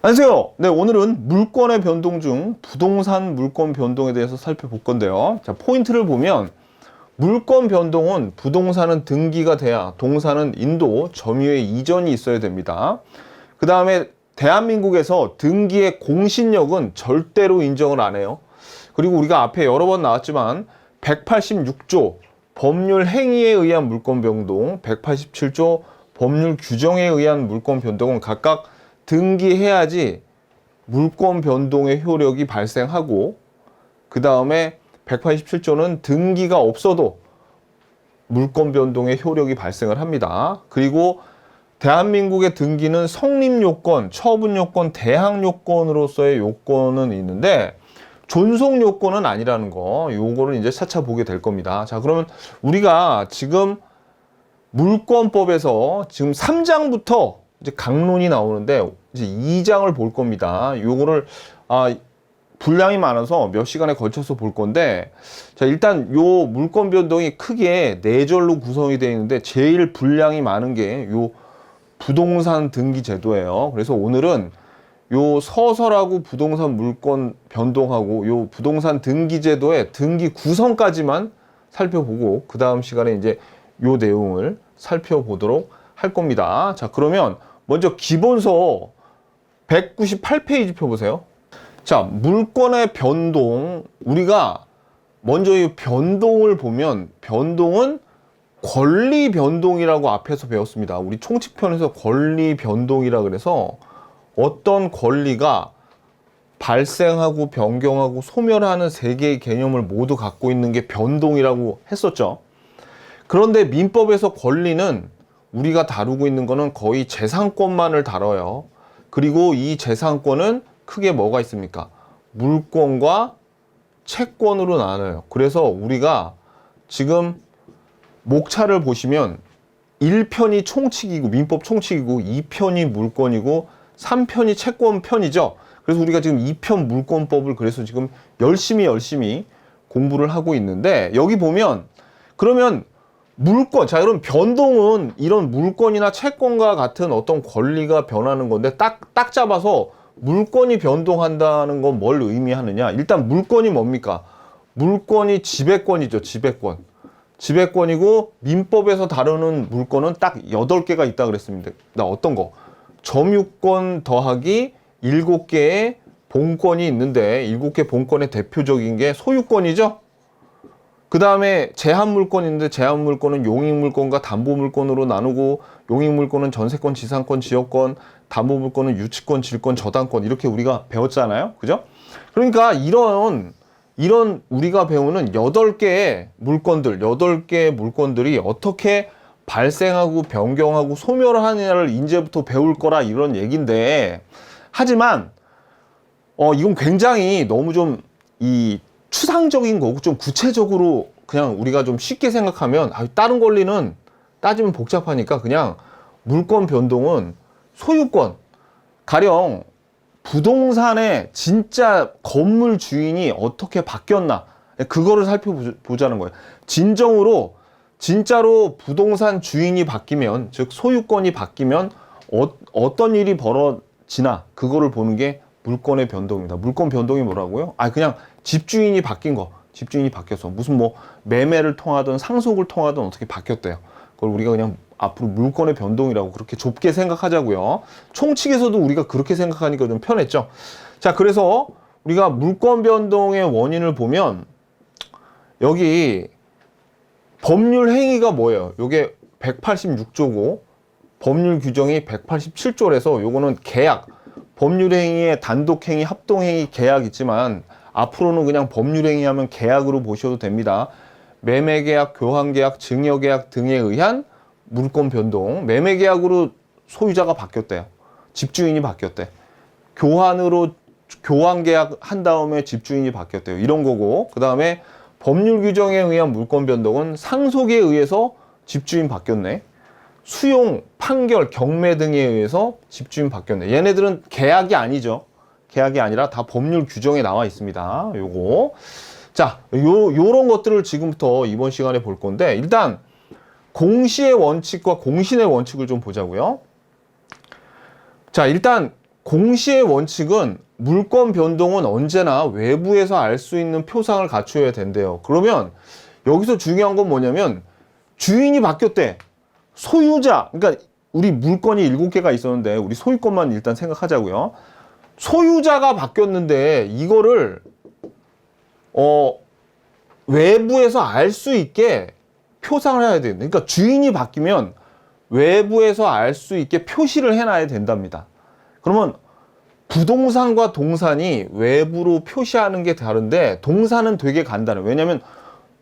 안녕하세요. 네, 오늘은 물권의 변동 중 부동산 물권 변동에 대해서 살펴볼 건데요. 자, 포인트를 보면 물권 변동은 부동산은 등기가 돼야 동사는 인도, 점유의 이전이 있어야 됩니다. 그 다음에 대한민국에서 등기의 공신력은 절대로 인정을 안 해요. 그리고 우리가 앞에 여러 번 나왔지만 186조 법률 행위에 의한 물권 변동, 187조 법률 규정에 의한 물권 변동은 각각 등기해야지 물권 변동의 효력이 발생하고, 그 다음에 187조는 등기가 없어도 물권 변동의 효력이 발생을 합니다. 그리고 대한민국의 등기는 성립 요건, 처분 요건, 대항 요건으로서의 요건은 있는데 존속 요건은 아니라는 거, 요거를 이제 차차 보게 될 겁니다. 자, 그러면 우리가 지금 물권법에서 지금 3장부터 이제 강론이 나오는데 이제 2장을 볼 겁니다. 요거를 분량이 많아서 몇 시간에 걸쳐서 볼 건데, 자, 일단 요 물권 변동이 크게 4절로 구성이 되어 있는데 제일 분량이 많은 게 요 부동산 등기 제도예요. 그래서 오늘은 요 서설하고 부동산 물권 변동하고 요 부동산 등기 제도의 등기 구성까지만 살펴보고, 그 다음 시간에 이제 요 내용을 살펴보도록 할 겁니다. 자, 그러면 먼저 기본서 198페이지 펴보세요. 자, 물권의 변동, 우리가 먼저 이 변동을 보면 변동은 권리 변동이라고 앞에서 배웠습니다. 우리 총칙편에서 권리 변동이라 그래서 어떤 권리가 발생하고 변경하고 소멸하는 세 개의 개념을 모두 갖고 있는 게 변동이라고 했었죠. 그런데 민법에서 권리는 우리가 다루고 있는 거는 거의 재산권만을 다뤄요. 그리고 이 재산권은 크게 뭐가 있습니까? 물권과 채권으로 나눠요. 그래서 우리가 지금 목차를 보시면 1편이 총칙이고 민법 총칙이고 2편이 물권이고 3편이 채권편이죠. 그래서 우리가 지금 2편 물권법을 그래서 지금 열심히 공부를 하고 있는데, 여기 보면 그러면 물권, 자, 그럼 변동은 이런 물권이나 채권과 같은 어떤 권리가 변하는 건데 딱 잡아서 물권이 변동한다는 건 뭘 의미하느냐? 일단 물권이 뭡니까? 물권이 지배권이죠. 지배권이고 민법에서 다루는 물권은 딱 8개가 있다 그랬습니다. 나 어떤 거? 점유권 더하기 7개의 본권이 있는데 7개 본권의 대표적인 게 소유권이죠. 그 다음에 제한물권인데 제한물권은 용익물권과 담보물권으로 나누고, 용익물권은 전세권, 지상권, 지역권, 담보물권은 유치권, 질권, 저당권, 이렇게 우리가 배웠잖아요. 그죠? 그러니까 이런 우리가 배우는 8개의 물권들이 어떻게 발생하고 변경하고 소멸을 하느냐를 이제부터 배울 거라, 이런 얘기인데, 하지만 이건 굉장히 너무 좀 추상적인 거고 좀 구체적으로 그냥 우리가 좀 쉽게 생각하면, 다른 권리는 따지면 복잡하니까 그냥 물권 변동은 소유권, 가령 부동산의 진짜 건물 주인이 어떻게 바뀌었나, 그거를 살펴보자는 거예요. 진짜로 부동산 주인이 바뀌면, 즉 소유권이 바뀌면 어떤 일이 벌어지나, 그거를 보는 게 물권의 변동입니다. 물권 변동이 뭐라고요? 그냥 집주인이 바뀐 거. 집주인이 바뀌어서 무슨 뭐 매매를 통하든 상속을 통하든 어떻게 바뀌었대요. 그걸 우리가 그냥 앞으로 물권의 변동이라고 그렇게 좁게 생각하자고요. 총칙에서도 우리가 그렇게 생각하니까 좀 편했죠. 자, 그래서 우리가 물권 변동의 원인을 보면 여기 법률 행위가 뭐예요? 요게 186조고 법률 규정이 187조라서 요거는 계약, 법률 행위에 단독 행위, 합동 행위, 계약 있지만 앞으로는 그냥 법률 행위하면 계약으로 보셔도 됩니다. 매매 계약, 교환 계약, 증여 계약 등에 의한 물권 변동. 매매 계약으로 소유자가 바뀌었대요. 집주인이 바뀌었대. 교환 계약 한 다음에 집주인이 바뀌었대요. 이런 거고, 그 다음에 법률 규정에 의한 물권 변동은 상속에 의해서 집주인 바뀌었네. 수용, 판결, 경매 등에 의해서 집주인 바뀌었네. 얘네들은 계약이 아니죠. 계약이 아니라 다 법률 규정에 나와 있습니다. 요거. 자, 요런 것들을 지금부터 이번 시간에 볼 건데, 일단 공시의 원칙과 공신의 원칙을 좀 보자고요. 자, 일단 공시의 원칙은 물권 변동은 언제나 외부에서 알 수 있는 표상을 갖춰야 된대요. 그러면 여기서 중요한 건 뭐냐면 주인이 바뀌었대. 소유자, 그러니까 우리 물건이 7개가 있었는데 우리 소유권만 일단 생각하자고요. 소유자가 바뀌었는데 이거를 외부에서 알 수 있게 표상을 해야 돼요. 그러니까 주인이 바뀌면 외부에서 알 수 있게 표시를 해놔야 된답니다. 그러면 부동산과 동산이 외부로 표시하는 게 다른데 동산은 되게 간단해요. 왜냐하면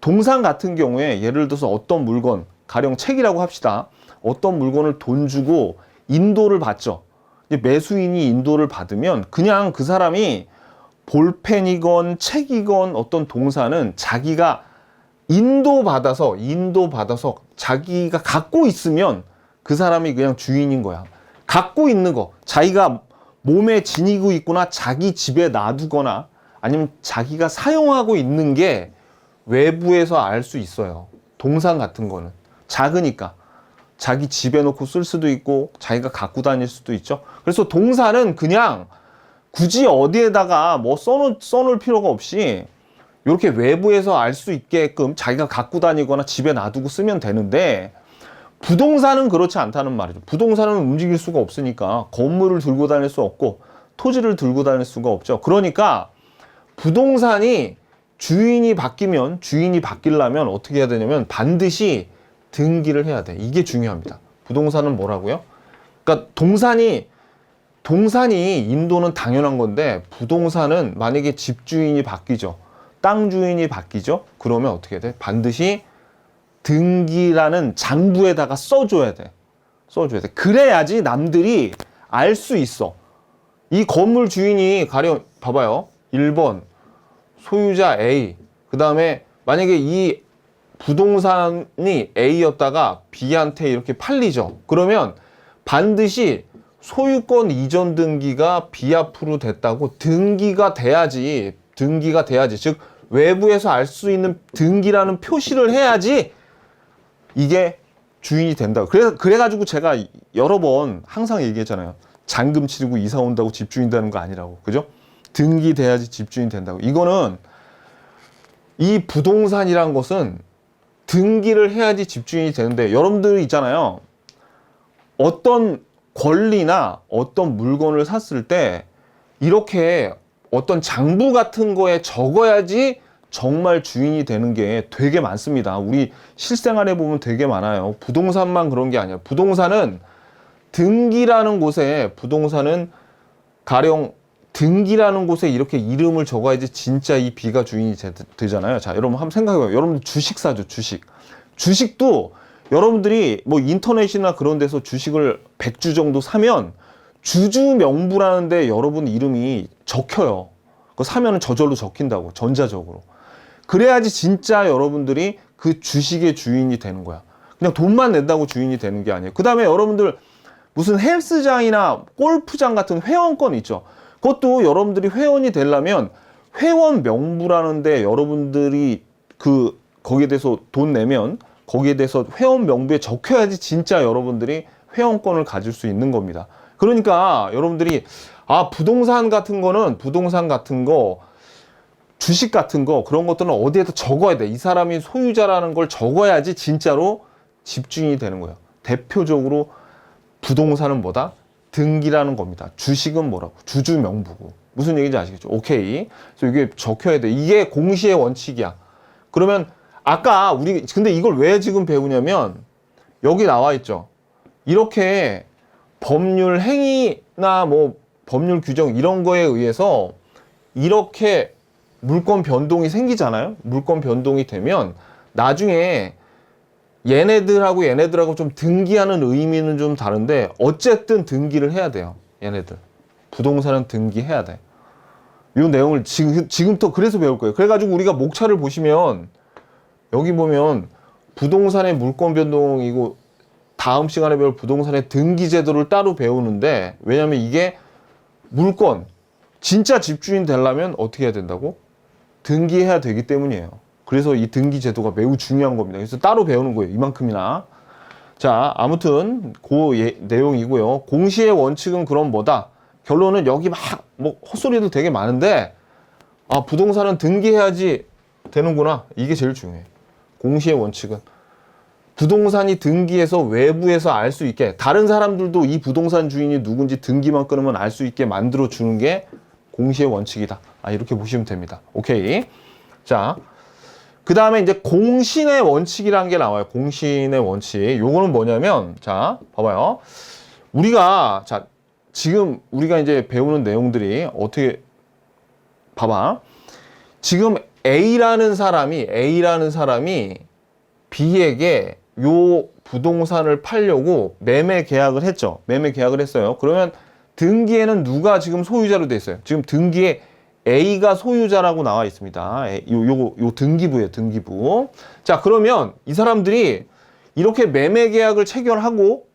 동산 같은 경우에 예를 들어서 어떤 물건, 가령 책이라고 합시다. 어떤 물건을 돈 주고 인도를 받죠. 매수인이 인도를 받으면 그냥 그 사람이 볼펜이건 책이건 어떤 동산은 자기가 인도받아서 자기가 갖고 있으면 그 사람이 그냥 주인인 거야. 갖고 있는 거, 자기가 몸에 지니고 있거나 자기 집에 놔두거나 아니면 자기가 사용하고 있는 게 외부에서 알 수 있어요. 동산 같은 거는 작으니까 자기 집에 놓고 쓸 수도 있고 자기가 갖고 다닐 수도 있죠. 그래서 동산은 그냥 굳이 어디에다가 뭐 써놓을 필요가 없이 이렇게 외부에서 알 수 있게끔 자기가 갖고 다니거나 집에 놔두고 쓰면 되는데 부동산은 그렇지 않다는 말이죠. 부동산은 움직일 수가 없으니까 건물을 들고 다닐 수 없고 토지를 들고 다닐 수가 없죠. 그러니까 부동산이 주인이 바뀌려면 어떻게 해야 되냐면 반드시 등기를 해야 돼. 이게 중요합니다. 부동산은 뭐라고요? 그러니까 동산이 인도는 당연한 건데 부동산은 만약에 집주인이 바뀌죠. 땅 주인이 바뀌죠. 그러면 어떻게 돼? 반드시 등기라는 장부에다가 써줘야 돼. 그래야지 남들이 알 수 있어. 이 건물 주인이 가령 봐봐요. 1번 소유자 A, 그 다음에 만약에 이 부동산이 A였다가 B한테 이렇게 팔리죠. 그러면 반드시 소유권 이전 등기가 B 앞으로 됐다고 등기가 돼야지. 즉 외부에서 알 수 있는 등기라는 표시를 해야지 이게 주인이 된다. 그래가지고 제가 여러 번 항상 얘기했잖아요. 잔금 치르고 이사 온다고 집주인 되는 거 아니라고. 그죠? 등기돼야지 집주인 된다고. 이거는 이 부동산이란 것은 등기를 해야지 집주인이 되는데 여러분들 있잖아요. 어떤 권리나 어떤 물건을 샀을 때 이렇게 어떤 장부 같은 거에 적어야지 정말 주인이 되는 게 되게 많습니다. 우리 실생활에 보면 되게 많아요. 부동산만 그런 게 아니라 부동산은 가령 등기라는 곳에 이렇게 이름을 적어야지 진짜 이 B가 주인이 되잖아요. 자, 여러분 한번 생각해봐요. 여러분 주식 사죠, 주식도 여러분들이 뭐 인터넷이나 그런 데서 주식을 100주 정도 사면 주주 명부라는데 여러분 이름이 적혀요. 그거 사면은 저절로 적힌다고, 전자적으로. 그래야지 진짜 여러분들이 그 주식의 주인이 되는 거야. 그냥 돈만 낸다고 주인이 되는 게 아니에요. 그 다음에 여러분들 무슨 헬스장이나 골프장 같은 회원권 있죠. 그것도 여러분들이 회원이 되려면 회원 명부라는데 여러분들이 거기에 대해서 돈 내면 거기에 대해서 회원 명부에 적혀야지 진짜 여러분들이 회원권을 가질 수 있는 겁니다. 그러니까 여러분들이 부동산 같은 거 주식 같은 거 그런 것들은 어디에다 적어야 돼. 이 사람이 소유자라는 걸 적어야지 진짜로 집주인이 되는 거예요. 대표적으로 부동산은 뭐다? 등기라는 겁니다. 주식은 뭐라고? 주주 명부고. 무슨 얘기인지 아시겠죠? 오케이. 그래서 이게 적혀야 돼. 이게 공시의 원칙이야. 그러면 아까 근데 이걸 왜 지금 배우냐면 여기 나와 있죠. 이렇게 법률 행위나 뭐 법률 규정 이런 거에 의해서 이렇게 물권 변동이 생기잖아요. 물권 변동이 되면 나중에 얘네들하고 좀 등기하는 의미는 좀 다른데 어쨌든 등기를 해야 돼요. 얘네들. 부동산은 등기해야 돼. 이 내용을 지금부터 그래서 배울 거예요. 그래가지고 우리가 목차를 보시면 여기 보면 부동산의 물권 변동이고 다음 시간에 배울 부동산의 등기 제도를 따로 배우는데 왜냐면 이게 물권 진짜 집주인 되려면 어떻게 해야 된다고? 등기해야 되기 때문이에요. 그래서 이 등기 제도가 매우 중요한 겁니다. 그래서 따로 배우는 거예요. 이만큼이나. 자, 아무튼 그 내용이고요. 공시의 원칙은 그럼 뭐다? 결론은 여기 막 뭐 헛소리도 되게 많은데 아, 부동산은 등기해야지 되는구나. 이게 제일 중요해. 공시의 원칙은 부동산이 등기해서 외부에서 알 수 있게, 다른 사람들도 이 부동산 주인이 누군지 등기만 끊으면 알 수 있게 만들어 주는 게 공시의 원칙이다. 아, 이렇게 보시면 됩니다. 오케이. 자, 그 다음에 이제 공신의 원칙이라는 게 나와요. 공신의 원칙. 요거는 뭐냐면, 자, 봐봐요. 자, 지금 우리가 이제 배우는 내용들이 어떻게, 봐봐. 지금 A라는 사람이 B에게 요 부동산을 팔려고 매매 계약을 했죠. 매매 계약을 했어요. 그러면 등기에는 누가 지금 소유자로 돼 있어요? 지금 등기에 A가 소유자라고 나와 있습니다. 요 등기부예요, 등기부. 자, 그러면 이 사람들이 이렇게 매매 계약을 체결하고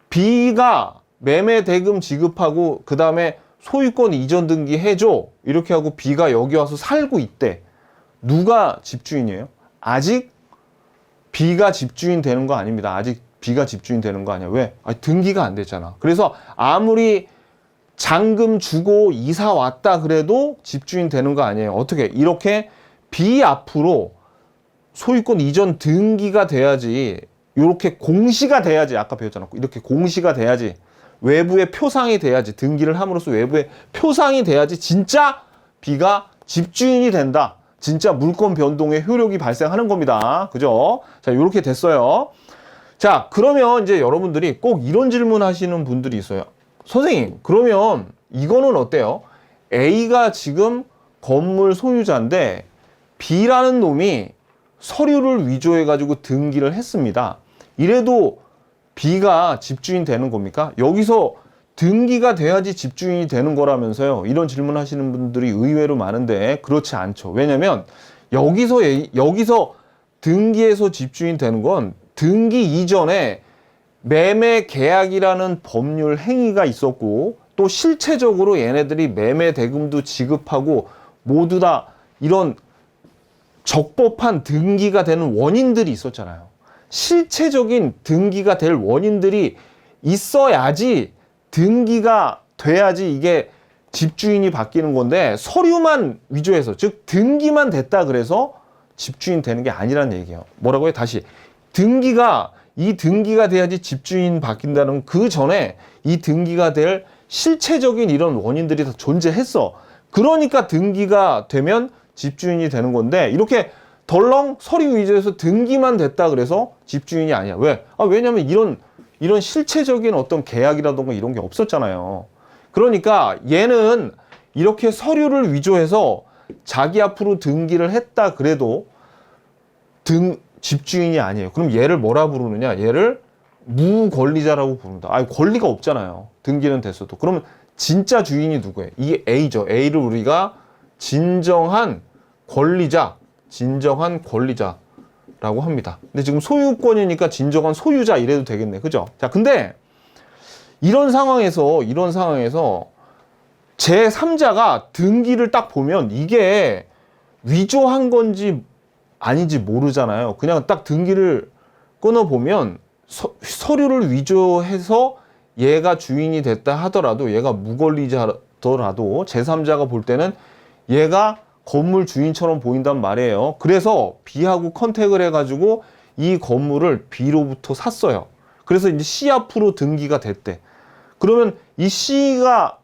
B가 매매 대금 지급하고 그 다음에 소유권 이전 등기 해줘. 이렇게 하고 B가 여기 와서 살고 있대. 누가 집주인이에요? 아직 B가 집주인 되는 거 아닙니다. 아직 B가 집주인 되는 거 아니야. 왜? 등기가 안 됐잖아. 그래서 아무리 잔금 주고 이사 왔다 그래도 집주인 되는 거 아니에요. 어떻게? 이렇게 B 앞으로 소유권 이전 등기가 돼야지, 이렇게 공시가 돼야지, 아까 배웠잖아. 이렇게 공시가 돼야지, 외부에 표상이 돼야지, 등기를 함으로써 외부에 표상이 돼야지 진짜 B가 집주인이 된다. 진짜 물권 변동의 효력이 발생하는 겁니다. 그죠? 자, 이렇게 됐어요. 자, 그러면 이제 여러분들이 꼭 이런 질문 하시는 분들이 있어요. 선생님, 그러면 이거는 어때요? A가 지금 건물 소유자인데 B라는 놈이 서류를 위조해가지고 등기를 했습니다. 이래도 B가 집주인 되는 겁니까? 여기서 등기가 돼야지 집주인이 되는 거라면서요. 이런 질문 하시는 분들이 의외로 많은데 그렇지 않죠. 왜냐면 여기서 등기해서 집주인 되는 건 등기 이전에 매매 계약이라는 법률 행위가 있었고, 또 실체적으로 얘네들이 매매 대금도 지급하고 모두 다 이런 적법한 등기가 되는 원인들이 있었잖아요. 실체적인 등기가 될 원인들이 있어야지, 등기가 돼야지 이게 집주인이 바뀌는 건데, 서류만 위조해서, 즉 등기만 됐다 그래서 집주인 되는 게 아니라는 얘기예요. 뭐라고요? 다시. 이 등기가 돼야지 집주인 바뀐다는, 그 전에 이 등기가 될 실체적인 이런 원인들이 다 존재했어. 그러니까 등기가 되면 집주인이 되는 건데, 이렇게 덜렁 서류 위조해서 등기만 됐다 그래서 집주인이 아니야. 왜? 왜냐면 이런 실체적인 어떤 계약이라던가 이런 게 없었잖아요. 그러니까 얘는 이렇게 서류를 위조해서 자기 앞으로 등기를 했다 그래도 집주인이 아니에요. 그럼 얘를 뭐라 부르느냐? 얘를 무권리자라고 부른다. 권리가 없잖아요. 등기는 됐어도. 그러면 진짜 주인이 누구예요? 이게 A죠. A를 우리가 진정한 권리자라고 합니다. 근데 지금 소유권이니까 진정한 소유자 이래도 되겠네. 그죠? 자, 근데 이런 상황에서 제3자가 등기를 딱 보면 이게 위조한 건지 아닌지 모르잖아요. 그냥 딱 등기를 끊어보면 서류를 위조해서 얘가 주인이 됐다 하더라도, 얘가 무권리자더라도 제3자가 볼 때는 얘가 건물 주인처럼 보인단 말이에요. 그래서 B하고 컨택을 해가지고 이 건물을 B로부터 샀어요. 그래서 이제 C 앞으로 등기가 됐대. 그러면 이 C가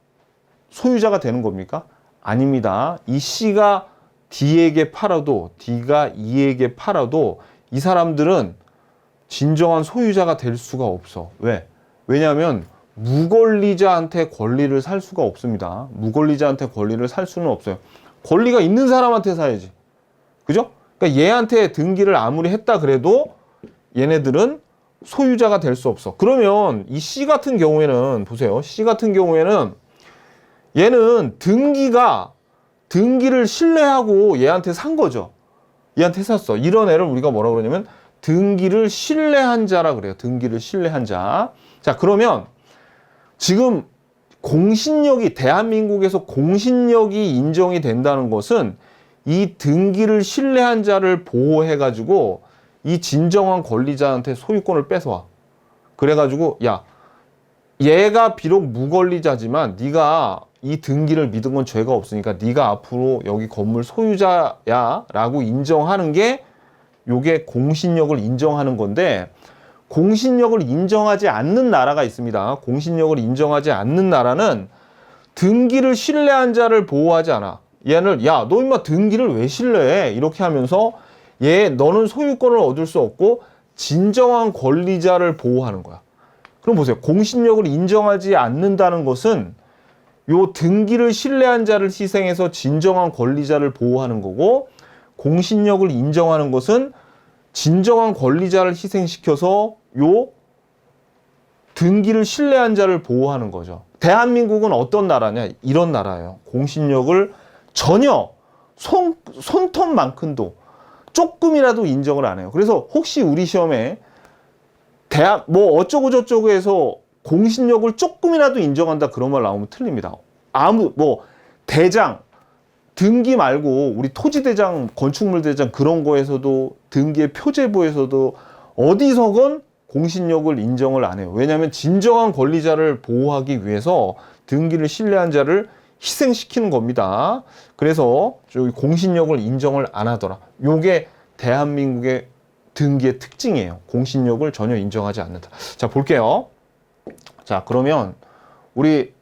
소유자가 되는 겁니까? 아닙니다. 이 C가 D에게 팔아도, D가 E에게 팔아도 이 사람들은 진정한 소유자가 될 수가 없어. 왜? 왜냐하면 무권리자한테 권리를 살 수가 없습니다. 무권리자한테 권리를 살 수는 없어요. 권리가 있는 사람한테 사야지. 그죠? 그러니까 얘한테 등기를 아무리 했다 그래도 얘네들은 소유자가 될 수 없어. 그러면 이 C 같은 경우에는, 보세요. C 같은 경우에는 얘는 등기를 신뢰하고 얘한테 산 거죠. 얘한테 샀어. 이런 애를 우리가 뭐라고 그러냐면 등기를 신뢰한 자라 그래요. 등기를 신뢰한 자. 자, 그러면 지금 대한민국에서 공신력이 인정이 된다는 것은 이 등기를 신뢰한 자를 보호해가지고 이 진정한 권리자한테 소유권을 뺏어와. 그래가지고, 야, 얘가 비록 무권리자지만 네가 이 등기를 믿은 건 죄가 없으니까 네가 앞으로 여기 건물 소유자야 라고 인정하는 게 요게 공신력을 인정하는 건데, 공신력을 인정하지 않는 나라가 있습니다. 공신력을 인정하지 않는 나라는 등기를 신뢰한 자를 보호하지 않아. 얘는 야, 너 임마 등기를 왜 신뢰해? 이렇게 하면서 너는 소유권을 얻을 수 없고 진정한 권리자를 보호하는 거야. 그럼 보세요. 공신력을 인정하지 않는다는 것은 요 등기를 신뢰한 자를 희생해서 진정한 권리자를 보호하는 거고, 공신력을 인정하는 것은 진정한 권리자를 희생시켜서 요 등기를 신뢰한 자를 보호하는 거죠. 대한민국은 어떤 나라냐? 이런 나라예요. 공신력을 전혀 손톱만큼도 조금이라도 인정을 안 해요. 그래서 혹시 우리 시험에 뭐 어쩌고 저쩌고 해서 공신력을 조금이라도 인정한다 그런 말 나오면 틀립니다. 대장, 등기 말고 우리 토지대장, 건축물대장 그런 거에서도 등기의 표제부에서도 어디서건 공신력을 인정을 안 해요. 왜냐하면 진정한 권리자를 보호하기 위해서 등기를 신뢰한 자를 희생시키는 겁니다. 그래서 공신력을 인정을 안 하더라. 요게 대한민국의 등기의 특징이에요. 공신력을 전혀 인정하지 않는다. 자, 볼게요. 자, 그러면 우리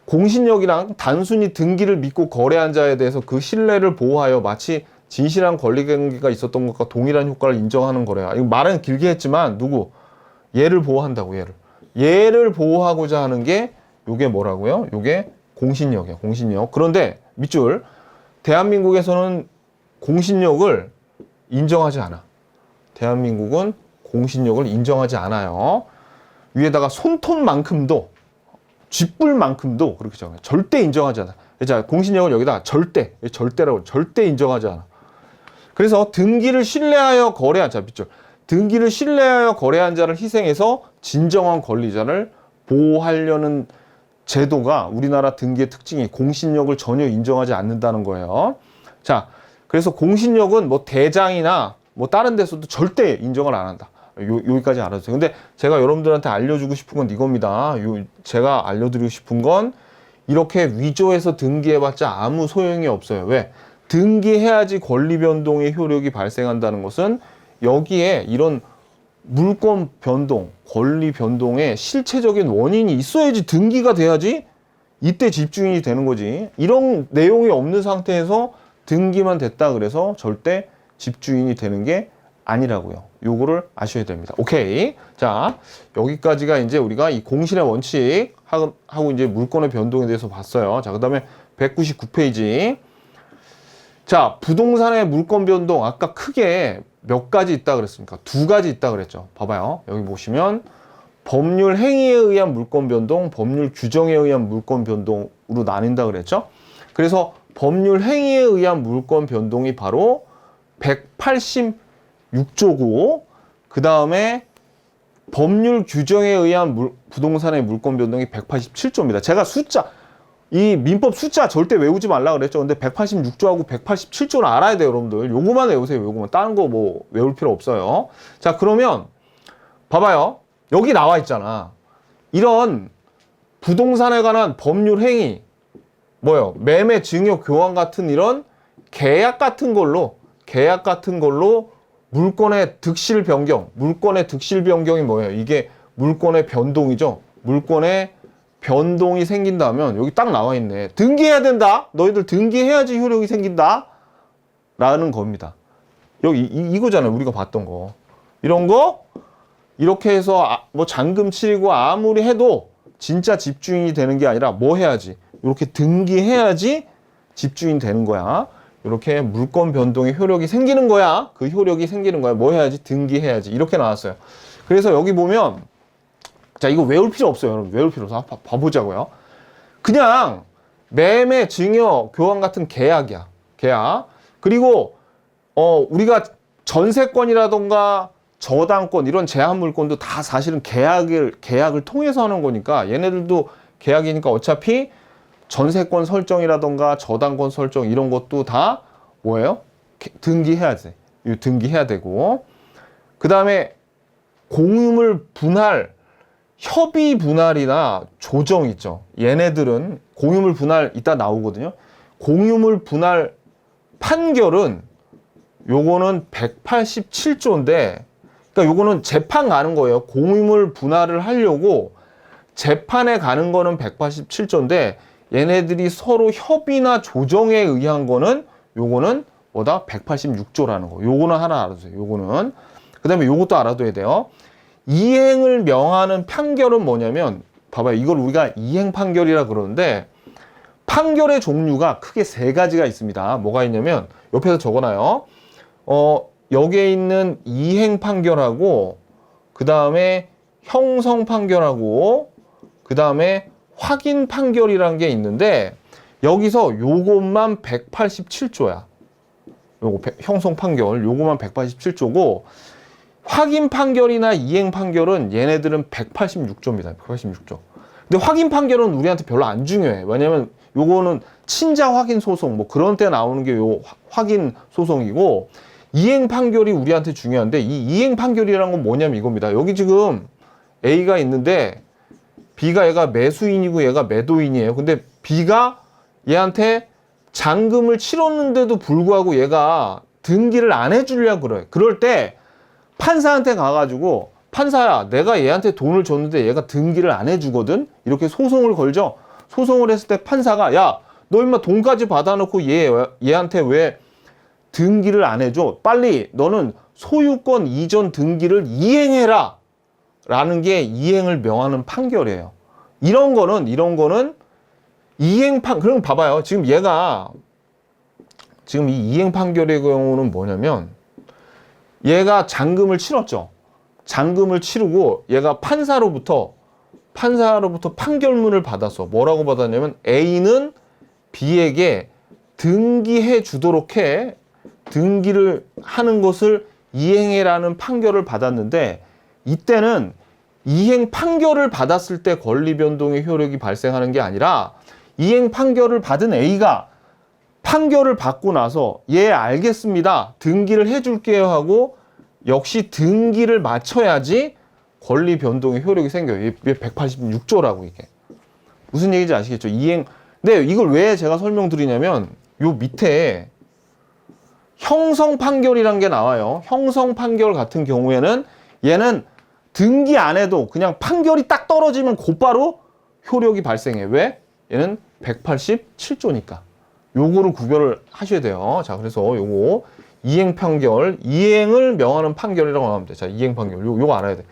공신력이랑 단순히 등기를 믿고 거래한 자에 대해서 그 신뢰를 보호하여 마치 진실한 권리관계가 있었던 것과 동일한 효과를 인정하는 거래요. 이거 말은 길게 했지만 얘를 보호한다고, 얘를 보호하고자 하는 게 요게 뭐라고요? 요게 공신력이에요. 공신력. 그런데 밑줄, 대한민국에서는 공신력을 인정하지 않아. 대한민국은 공신력을 인정하지 않아요. 위에다가 손톱만큼도, 쥐뿔만큼도 그렇게 적어요. 절대 인정하지 않아. 자, 공신력을 여기다 절대라고, 절대 인정하지 않아. 그래서 등기를 신뢰하여 거래한 자, 밑줄. 등기를 신뢰하여 거래한 자를 희생해서 진정한 권리자를 보호하려는 제도가 우리나라 등기의 특징이 공신력을 전혀 인정하지 않는다는 거예요. 자, 그래서 공신력은 뭐 대장이나 뭐 다른 데서도 절대 인정을 안 한다. 여기까지 알아주세요. 근데 제가 여러분들한테 알려주고 싶은 건 이겁니다. 제가 알려드리고 싶은 건 이렇게 위조해서 등기해봤자 아무 소용이 없어요. 왜? 등기해야지 권리 변동의 효력이 발생한다는 것은 여기에 이런 물권 변동, 권리 변동의 실체적인 원인이 있어야지 등기가 돼야지 이때 집주인이 되는 거지. 이런 내용이 없는 상태에서 등기만 됐다 그래서 절대 집주인이 되는 게 아니라고요. 요거를 아셔야 됩니다. 오케이. 자, 여기까지가 이제 우리가 이 공신의 원칙 하고 이제 물권의 변동에 대해서 봤어요. 자, 그 다음에 199페이지. 자, 부동산의 물권 변동 아까 크게 몇 가지 있다 그랬습니까? 두 가지 있다 그랬죠. 봐봐요. 여기 보시면 법률 행위에 의한 물권 변동, 법률 규정에 의한 물권 변동으로 나뉜다 그랬죠. 그래서 법률 행위에 의한 물권 변동이 바로 186조고, 그 다음에 법률 규정에 의한 부동산의 물권 변동이 187조입니다. 제가 이 민법 숫자 절대 외우지 말라 그랬죠. 근데 186조하고 187조는 알아야 돼요, 여러분들. 요거만 외우세요, 요거만. 다른 거 뭐 외울 필요 없어요. 자, 그러면 봐봐요. 여기 나와 있잖아. 이런 부동산에 관한 법률 행위, 매매, 증여, 교환 같은 이런 계약 같은 걸로 물권의 득실 변경이 뭐예요? 이게 물권의 변동이죠. 물권의 변동이 생긴다면 여기 딱 나와 있네. 등기해야 된다. 너희들 등기해야지 효력이 생긴다. 라는 겁니다. 여기 이거잖아요. 우리가 봤던 거. 이런 거 이렇게 해서 뭐 잔금 치르고 아무리 해도 진짜 집주인이 되는 게 아니라 뭐 해야지? 이렇게 등기해야지 집주인 되는 거야. 이렇게 물권 변동의 효력이 생기는 거야. 그 효력이 생기는 거야. 뭐 해야지? 등기해야지. 이렇게 나왔어요. 그래서 여기 보면, 자, 이거 외울 필요 없어요, 여러분. 외울 필요 없어. 봐보자고요. 그냥 매매, 증여, 교환 같은 계약이야. 계약. 그리고 우리가 전세권이라던가 저당권 이런 제한 물권도 다 사실은 계약을 통해서 하는 거니까 얘네들도 계약이니까 어차피 전세권 설정이라던가 저당권 설정 이런 것도 다 뭐예요? 등기해야 돼. 등기해야 되고, 그 다음에 공유물 분할 협의 분할이나 조정 있죠. 얘네들은 공유물 분할 이따 나오거든요. 공유물 분할 판결은 요거는 187조인데, 그러니까 요거는 재판 가는 거예요. 공유물 분할을 하려고 재판에 가는 거는 187조인데, 얘네들이 서로 협의나 조정에 의한 거는 요거는 뭐다? 186조라는 거. 요거는 하나 알아두세요. 요거는. 그 다음에 요것도 알아둬야 돼요. 이행을 명하는 판결은 뭐냐면, 봐봐요. 이걸 우리가 이행 판결이라 그러는데, 판결의 종류가 크게 세 가지가 있습니다. 뭐가 있냐면, 옆에서 적어놔요. 여기에 있는 이행 판결하고, 그 다음에 형성 판결하고, 그 다음에 확인 판결이라는 게 있는데, 여기서 요것만 187조야. 요거 형성 판결, 요거만 187조고, 확인 판결이나 이행 판결은 얘네들은 186조입니다. 186조. 근데 확인 판결은 우리한테 별로 안 중요해. 왜냐면 요거는 친자 확인 소송 뭐 그런 때 나오는 게 요 확인 소송이고, 이행 판결이 우리한테 중요한데, 이 이행 판결이라는 건 뭐냐면 이겁니다. 여기 지금 A가 있는데 B가 얘가 매수인이고 얘가 매도인이에요. 근데 B가 얘한테 잔금을 치렀는데도 불구하고 얘가 등기를 안 해주려고 그래. 그럴 때 판사한테 가가지고, 판사야, 내가 얘한테 돈을 줬는데 얘가 등기를 안 해주거든? 이렇게 소송을 걸죠. 소송을 했을 때 판사가, 야, 너 임마 돈까지 받아놓고 얘한테 왜 등기를 안 해줘? 빨리 너는 소유권 이전 등기를 이행해라! 라는 게 이행을 명하는 판결이에요. 이런 거는 그럼 봐봐요. 지금 이 이행 판결의 경우는 뭐냐면, 얘가 잔금을 치렀죠. 잔금을 치르고 얘가 판사로부터 판결문을 받았어. 뭐라고 받았냐면, A는 B에게 등기해 주도록 해. 등기를 하는 것을 이행해라는 판결을 받았는데, 이때는 이행 판결을 받았을 때 권리 변동의 효력이 발생하는 게 아니라, 이행 판결을 받은 A가 판결을 받고 나서 예 알겠습니다 등기를 해줄게요 하고 역시 등기를 마쳐야지 권리 변동의 효력이 생겨요. 이게 186조라고 이게. 무슨 얘기인지 아시겠죠? 이행. 근데 이걸 왜 제가 설명드리냐면, 요 밑에 형성 판결이란 게 나와요. 형성 판결 같은 경우에는 얘는 등기 안 해도 그냥 판결이 딱 떨어지면 곧바로 효력이 발생해. 왜? 얘는 187조니까. 요거를 구별을 하셔야 돼요. 자, 그래서 요거 이행 판결, 이행을 명하는 판결이라고 하면 돼. 자, 이행 판결. 요거 알아야 돼.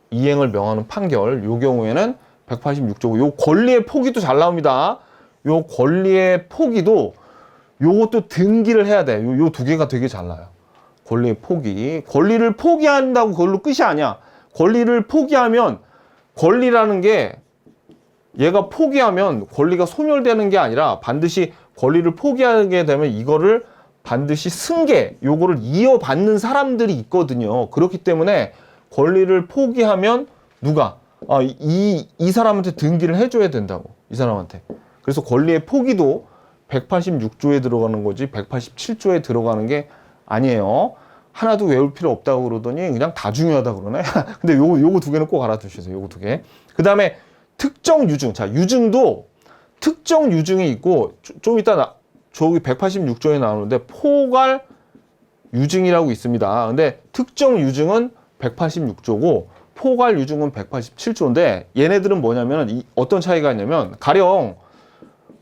이행을 명하는 판결. 요 경우에는 186조고, 요 권리의 포기도 잘 나옵니다. 요 권리의 포기도 요것도 등기를 해야 돼. 요 두 개가 되게 잘 나요. 권리의 포기. 권리를 포기한다고 그걸로 끝이 아니야. 권리를 포기하면, 권리라는 게 얘가 포기하면 권리가 소멸되는 게 아니라, 반드시 권리를 포기하게 되면 이거를 반드시 승계, 요거를 이어받는 사람들이 있거든요. 그렇기 때문에 권리를 포기하면 누가? 이 사람한테 등기를 해줘야 된다고. 이 사람한테. 그래서 권리의 포기도 186조에 들어가는 거지 187조에 들어가는 게 아니에요. 하나도 외울 필요 없다고 그러더니 그냥 다 중요하다 그러네. 근데 요거 두 개는 꼭 알아두셔야 요거 두 개. 그 다음에 특정 유증. 자, 유증도 특정 유증이 있고, 좀 이따 저기 186조에 나오는데 포괄 유증이라고 있습니다. 근데 특정 유증은 186조고 포괄 유증은 187조인데, 얘네들은 뭐냐면 어떤 차이가 있냐면, 가령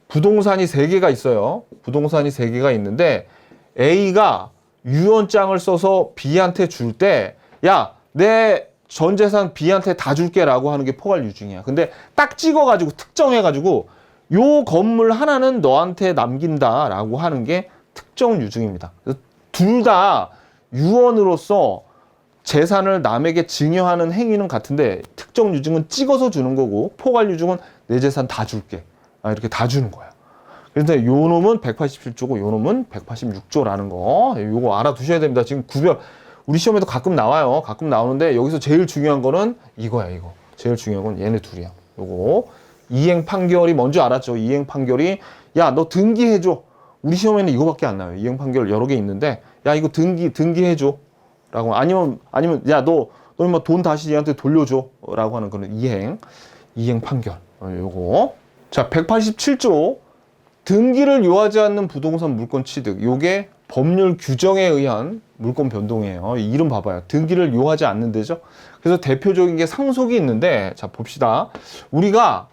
부동산이 3개가 있어요. 부동산이 3개가 있는데 A가 유언장을 써서 B한테 줄 때, 야, 내 전 재산 B한테 다 줄게 라고 하는 게 포괄 유증이야. 근데 딱 찍어가지고 특정해가지고 요 건물 하나는 너한테 남긴다 라고 하는 게 특정 유증입니다. 둘 다 유언으로서 재산을 남에게 증여하는 행위는 같은데, 특정 유증은 찍어서 주는 거고 포괄 유증은 내 재산 다 줄게, 이렇게 다 주는 거야. 그래서 요 놈은 187조고 요 놈은 186조라는 거, 요거 알아두셔야 됩니다. 지금 우리 시험에도 가끔 나와요. 가끔 나오는데 여기서 제일 중요한 거는 이거야, 이거. 제일 중요한 건 얘네 둘이야. 요거 이행 판결이 뭔지 알았죠? 이행 판결이, 야, 너 등기해줘. 우리 시험에는 이거밖에 안 나와요. 이행 판결 여러 개 있는데, 야, 이거 등기해줘 라고. 아니면 야, 너 너 뭐 돈 다시 얘한테 돌려줘라고 하는 그런 이행 판결. 요거. 자, 187조 등기를 요하지 않는 부동산 물권 취득. 요게 법률 규정에 의한 물권 변동이에요. 이름 봐봐요. 등기를 요하지 않는 데죠. 그래서 대표적인 게 상속이 있는데, 자, 봅시다. 우리가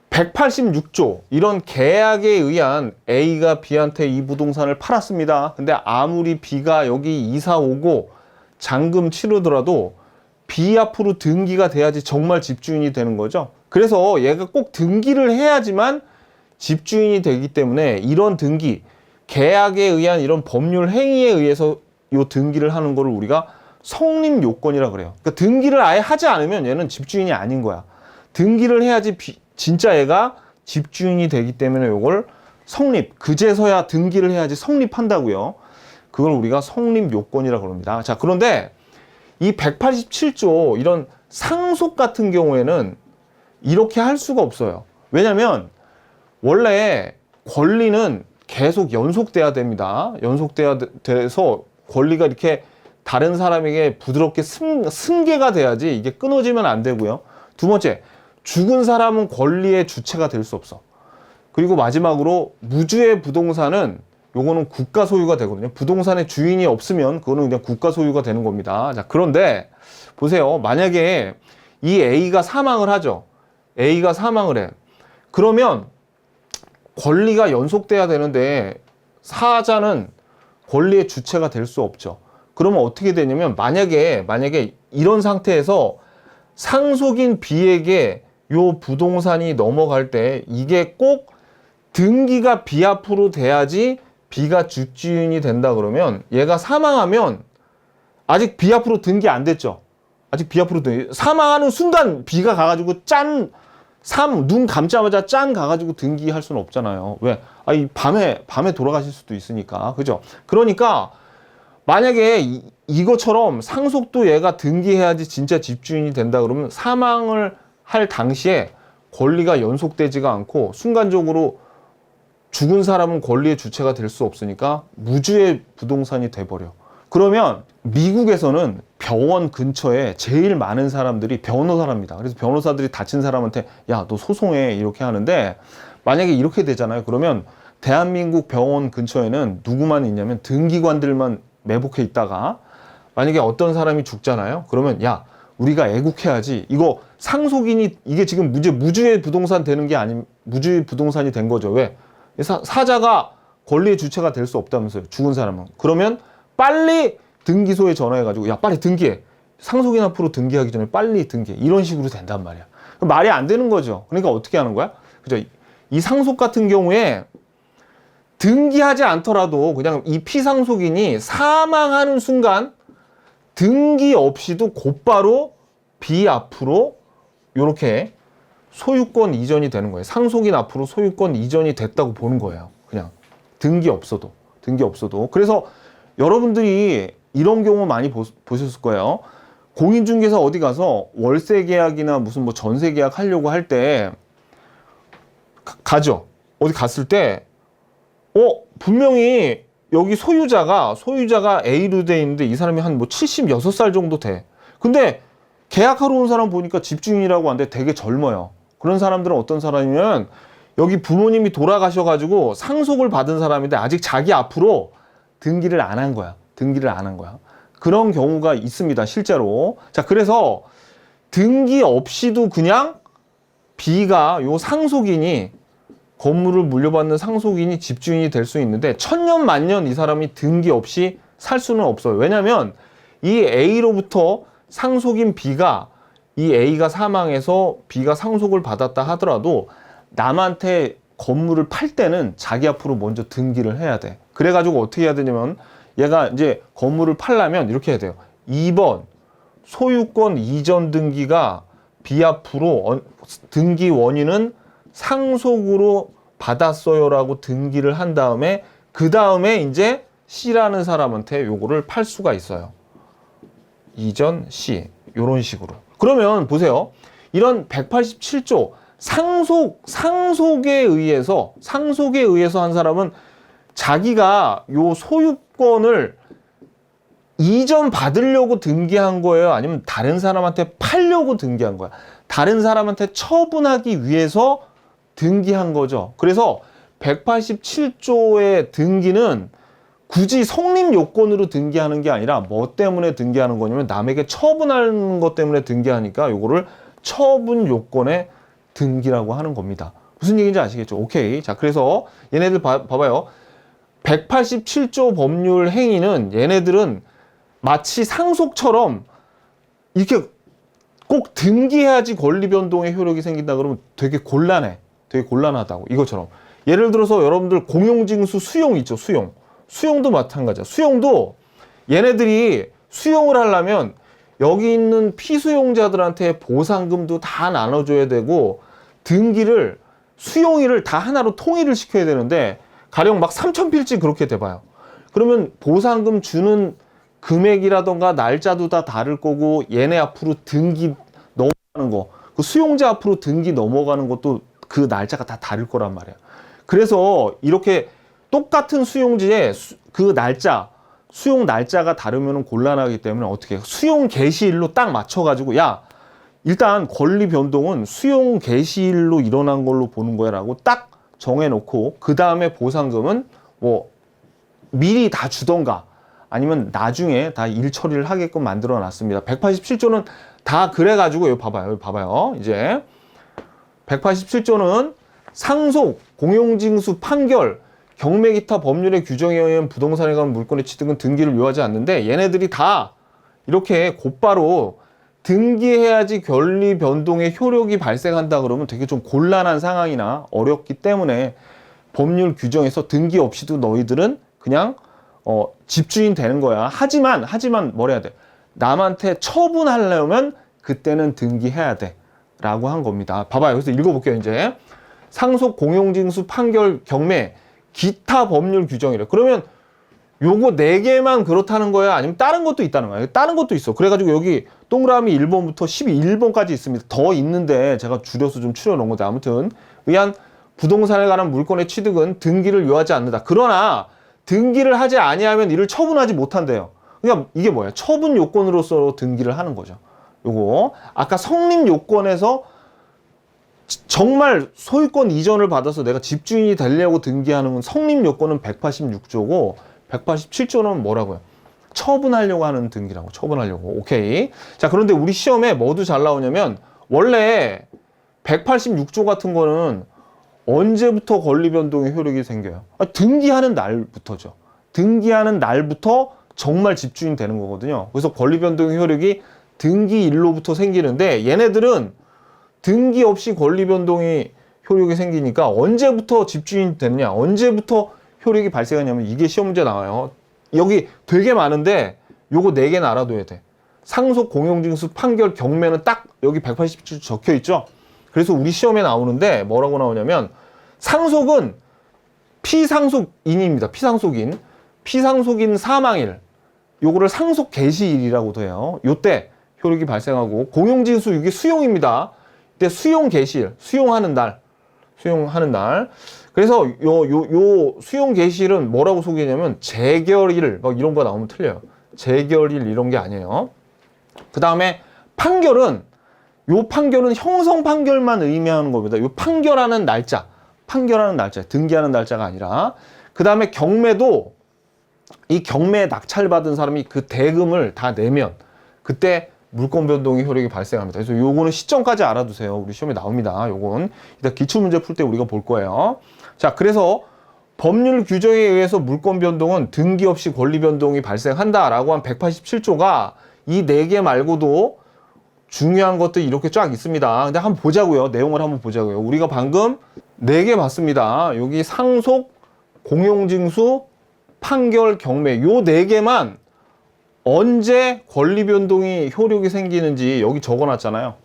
186조 이런 계약에 의한 A가 B한테 이 부동산을 팔았습니다. 근데 아무리 B가 여기 이사 오고 잔금 치르더라도 B 앞으로 등기가 돼야지 정말 집주인이 되는 거죠. 그래서 얘가 꼭 등기를 해야지만 집주인이 되기 때문에 이런 등기, 계약에 의한 이런 법률 행위에 의해서 요 등기를 하는 거를 우리가 성립 요건이라 그래요. 그러니까 등기를 아예 하지 않으면 얘는 집주인이 아닌 거야. 등기를 해야지 진짜 얘가 집주인이 되기 때문에 요걸 성립, 그제서야 등기를 해야지 성립한다고요. 그걸 우리가 성립 요건이라 그럽니다. 자, 그런데 이 187조 이런 상속 같은 경우에는 이렇게 할 수가 없어요. 왜냐면 원래 권리는 계속 연속돼야 됩니다. 연속돼야 돼서 권리가 이렇게 다른 사람에게 부드럽게 승계가 돼야지 이게 끊어지면 안 되고요. 두 번째, 죽은 사람은 권리의 주체가 될 수 없어. 그리고 마지막으로 무주의 부동산은 요거는 국가 소유가 되거든요. 부동산의 주인이 없으면 그거는 그냥 국가 소유가 되는 겁니다. 자, 그런데 보세요. 만약에 이 A가 사망을 하죠. A가 사망을 해. 그러면 권리가 연속돼야 되는데 사자는 권리의 주체가 될 수 없죠. 그러면 어떻게 되냐면 만약에 이런 상태에서 상속인 B에게 요 부동산이 넘어갈 때 이게 꼭 등기가 B 앞으로 돼야지 B가 집주인이 된다 그러면 얘가 사망하면 아직 B 앞으로 등기 안 됐죠. 아직 B 앞으로 사망하는 순간 B가 가가지고 눈 감자마자 짠 가가지고 등기할 수는 없잖아요. 왜? 이 밤에 돌아가실 수도 있으니까. 그죠? 그러니까 만약에 이것처럼 상속도 얘가 등기해야지 진짜 집주인이 된다 그러면 사망을 할 당시에 권리가 연속되지가 않고 순간적으로 죽은 사람은 권리의 주체가 될 수 없으니까 무주의 부동산이 돼버려. 그러면 미국에서는 병원 근처에 제일 많은 사람들이 변호사랍니다. 그래서 변호사들이 다친 사람한테 야, 너 소송해 이렇게 하는데 만약에 이렇게 되잖아요. 그러면 대한민국 병원 근처에는 누구만 있냐면 등기관들만 매복해 있다가 만약에 어떤 사람이 죽잖아요. 그러면 야, 우리가 애국해야지. 이거 상속인이 이게 지금 무주의 부동산 되는 게 아닌 무주의 부동산이 된 거죠. 왜? 사자가 권리의 주체가 될 수 없다면서요. 죽은 사람은. 그러면 빨리 등기소에 전화해가지고 야, 빨리 등기해. 상속인 앞으로 등기하기 전에 빨리 등기해. 이런 식으로 된단 말이야. 말이 안 되는 거죠. 그러니까 어떻게 하는 거야? 그죠? 이 상속 같은 경우에 등기하지 않더라도 그냥 이 피상속인이 사망하는 순간 등기 없이도 곧바로 B 앞으로 이렇게 소유권 이전이 되는 거예요. 상속인 앞으로 소유권 이전이 됐다고 보는 거예요. 그냥 등기 없어도. 그래서 여러분들이 이런 경우 많이 보셨을 거예요. 공인중개사 어디 가서 월세 계약이나 무슨 뭐 전세 계약 하려고 할 때 가죠. 어디 갔을 때 분명히 여기 소유자가 A로 돼 있는데 이 사람이 한 뭐 76살 정도 돼. 근데 계약하러 온 사람 보니까 집주인이라고 하는데 되게 젊어요. 그런 사람들은 어떤 사람이면 여기 부모님이 돌아가셔가지고 상속을 받은 사람인데 아직 자기 앞으로 등기를 안 한 거야. 그런 경우가 있습니다. 실제로. 자, 그래서 등기 없이도 그냥 B가 요 상속인이 건물을 물려받는 상속인이 집주인이 될 수 있는데 천년 만년 이 사람이 등기 없이 살 수는 없어요. 왜냐하면 이 A로부터 상속인 B가 이 A가 사망해서 B가 상속을 받았다 하더라도 남한테 건물을 팔 때는 자기 앞으로 먼저 등기를 해야 돼. 그래가지고 어떻게 해야 되냐면 얘가 이제 건물을 팔려면 이렇게 해야 돼요. 2번 소유권 이전 등기가 B 앞으로 등기 원인은 상속으로 받았어요라고 등기를 한 다음에 그 다음에 이제 C라는 사람한테 요거를 팔 수가 있어요. 이전 C 요런 식으로. 그러면 보세요. 이런 187조 상속에 의해서 한 사람은 자기가 요 소유권을 이전 받으려고 등기한 거예요? 아니면 다른 사람한테 팔려고 등기한 거야? 다른 사람한테 처분하기 위해서 등기한 거죠. 그래서 187조의 등기는 굳이 성립 요건으로 등기하는 게 아니라 뭐 때문에 등기하는 거냐면 남에게 처분하는 것 때문에 등기하니까 요거를 처분 요건의 등기라고 하는 겁니다. 무슨 얘기인지 아시겠죠? 오케이. 자, 그래서 얘네들 봐봐요. 187조 법률 행위는 얘네들은 마치 상속처럼 이렇게 꼭 등기해야지 권리 변동의 효력이 생긴다 그러면 되게 곤란해. 되게 곤란하다고. 이것처럼. 예를 들어서 여러분들 공용징수 수용 있죠. 수용. 수용도 마찬가지야. 수용도 얘네들이 수용을 하려면 여기 있는 피수용자들한테 보상금도 다 나눠줘야 되고 등기를 수용일을 다 하나로 통일을 시켜야 되는데 가령 막 3,000필지 그렇게 돼봐요. 그러면 보상금 주는 금액이라던가 날짜도 다 다를 거고 얘네 앞으로 등기 넘어가는 거, 그 수용자 앞으로 등기 넘어가는 것도 그 날짜가 다 다를 거란 말이야. 그래서 이렇게 똑같은 수용지에 그 날짜, 수용 날짜가 다르면 곤란하기 때문에 어떻게 수용 개시일로 딱 맞춰가지고 야 일단 권리 변동은 수용 개시일로 일어난 걸로 보는 거야 라고 딱 정해놓고 그 다음에 보상금은 뭐 미리 다 주던가 아니면 나중에 다 일 처리를 하게끔 만들어 놨습니다. 187조는 다 그래가지고 여기 봐봐요. 여기 봐봐요. 이제 187조는 상속, 공용징수, 판결, 경매 기타 법률의 규정에 의한 부동산에 관한 물건의 취득은 등기를 요하지 않는데 얘네들이 다 이렇게 곧바로 등기해야지 권리 변동의 효력이 발생한다 그러면 되게 좀 곤란한 상황이나 어렵기 때문에 법률 규정에서 등기 없이도 너희들은 그냥 집주인 되는 거야. 하지만 뭘 해야 돼? 남한테 처분하려면 그때는 등기해야 돼. 라고 한 겁니다. 봐봐요. 그래서 읽어볼게요, 이제. 상속, 공용징수, 판결, 경매, 기타 법률 규정이래. 그러면 요거 4개만 그렇다는 거야? 아니면 다른 것도 있다는 거야? 다른 것도 있어. 그래가지고 여기 동그라미 1번부터 12번까지 있습니다. 더 있는데 제가 줄여서 좀 추려놓은 건데 아무튼 의한 부동산에 관한 물건의 취득은 등기를 요하지 않는다. 그러나 등기를 하지 아니하면 이를 처분하지 못한대요. 그러니까 이게 뭐야? 처분 요건으로서 등기를 하는 거죠. 요거 아까 성립 요건에서 정말 소유권 이전을 받아서 내가 집주인이 되려고 등기하는 건 성립 요건은 186조고 187조는 뭐라고요? 처분하려고 하는 등기라고. 처분하려고. 오케이. 자, 그런데 우리 시험에 뭐도 잘 나오냐면 원래 186조 같은 거는 언제부터 권리 변동의 효력이 생겨요? 등기하는 날부터죠. 등기하는 날부터 정말 집주인 되는 거거든요. 그래서 권리 변동의 효력이 등기일로부터 생기는데 얘네들은 등기 없이 권리 변동이 효력이 생기니까 언제부터 집주인 되느냐, 언제부터 효력이 발생하냐면 이게 시험 문제 나와요. 여기 되게 많은데 요거 4개는 알아둬야 돼. 상속, 공용징수, 판결, 경매는 딱 여기 187조 적혀 있죠. 그래서 우리 시험에 나오는데 뭐라고 나오냐면 상속은 피상속인입니다. 피상속인. 피상속인 사망일. 요거를 상속 개시일이라고도 해요. 요때 효력이 발생하고 공용징수 이게 수용입니다. 이때 수용 개시일, 수용하는 날. 그래서 요 수용 개시일은 뭐라고 소개하냐면 재결일 막 이런 거 나오면 틀려요. 재결일 이런 게 아니에요. 그 다음에 판결은 요 판결은 형성 판결만 의미하는 겁니다. 요 판결하는 날짜, 등기하는 날짜가 아니라. 그 다음에 경매도 이 경매에 낙찰받은 사람이 그 대금을 다 내면 그때 물권 변동의 효력이 발생합니다. 그래서 요거는 시점까지 알아두세요. 우리 시험에 나옵니다. 요건 이따 기출문제 풀 때 우리가 볼 거예요. 자, 그래서 법률 규정에 의해서 물권 변동은 등기 없이 권리 변동이 발생한다라고 한 187조가 이 4개 말고도 중요한 것들이 이렇게 쫙 있습니다. 근데 한번 보자고요. 내용을 한번 보자고요. 우리가 방금 4개 봤습니다. 여기 상속, 공용징수, 판결, 경매 요 4개만 언제 권리 변동이 효력이 생기는지 여기 적어놨잖아요.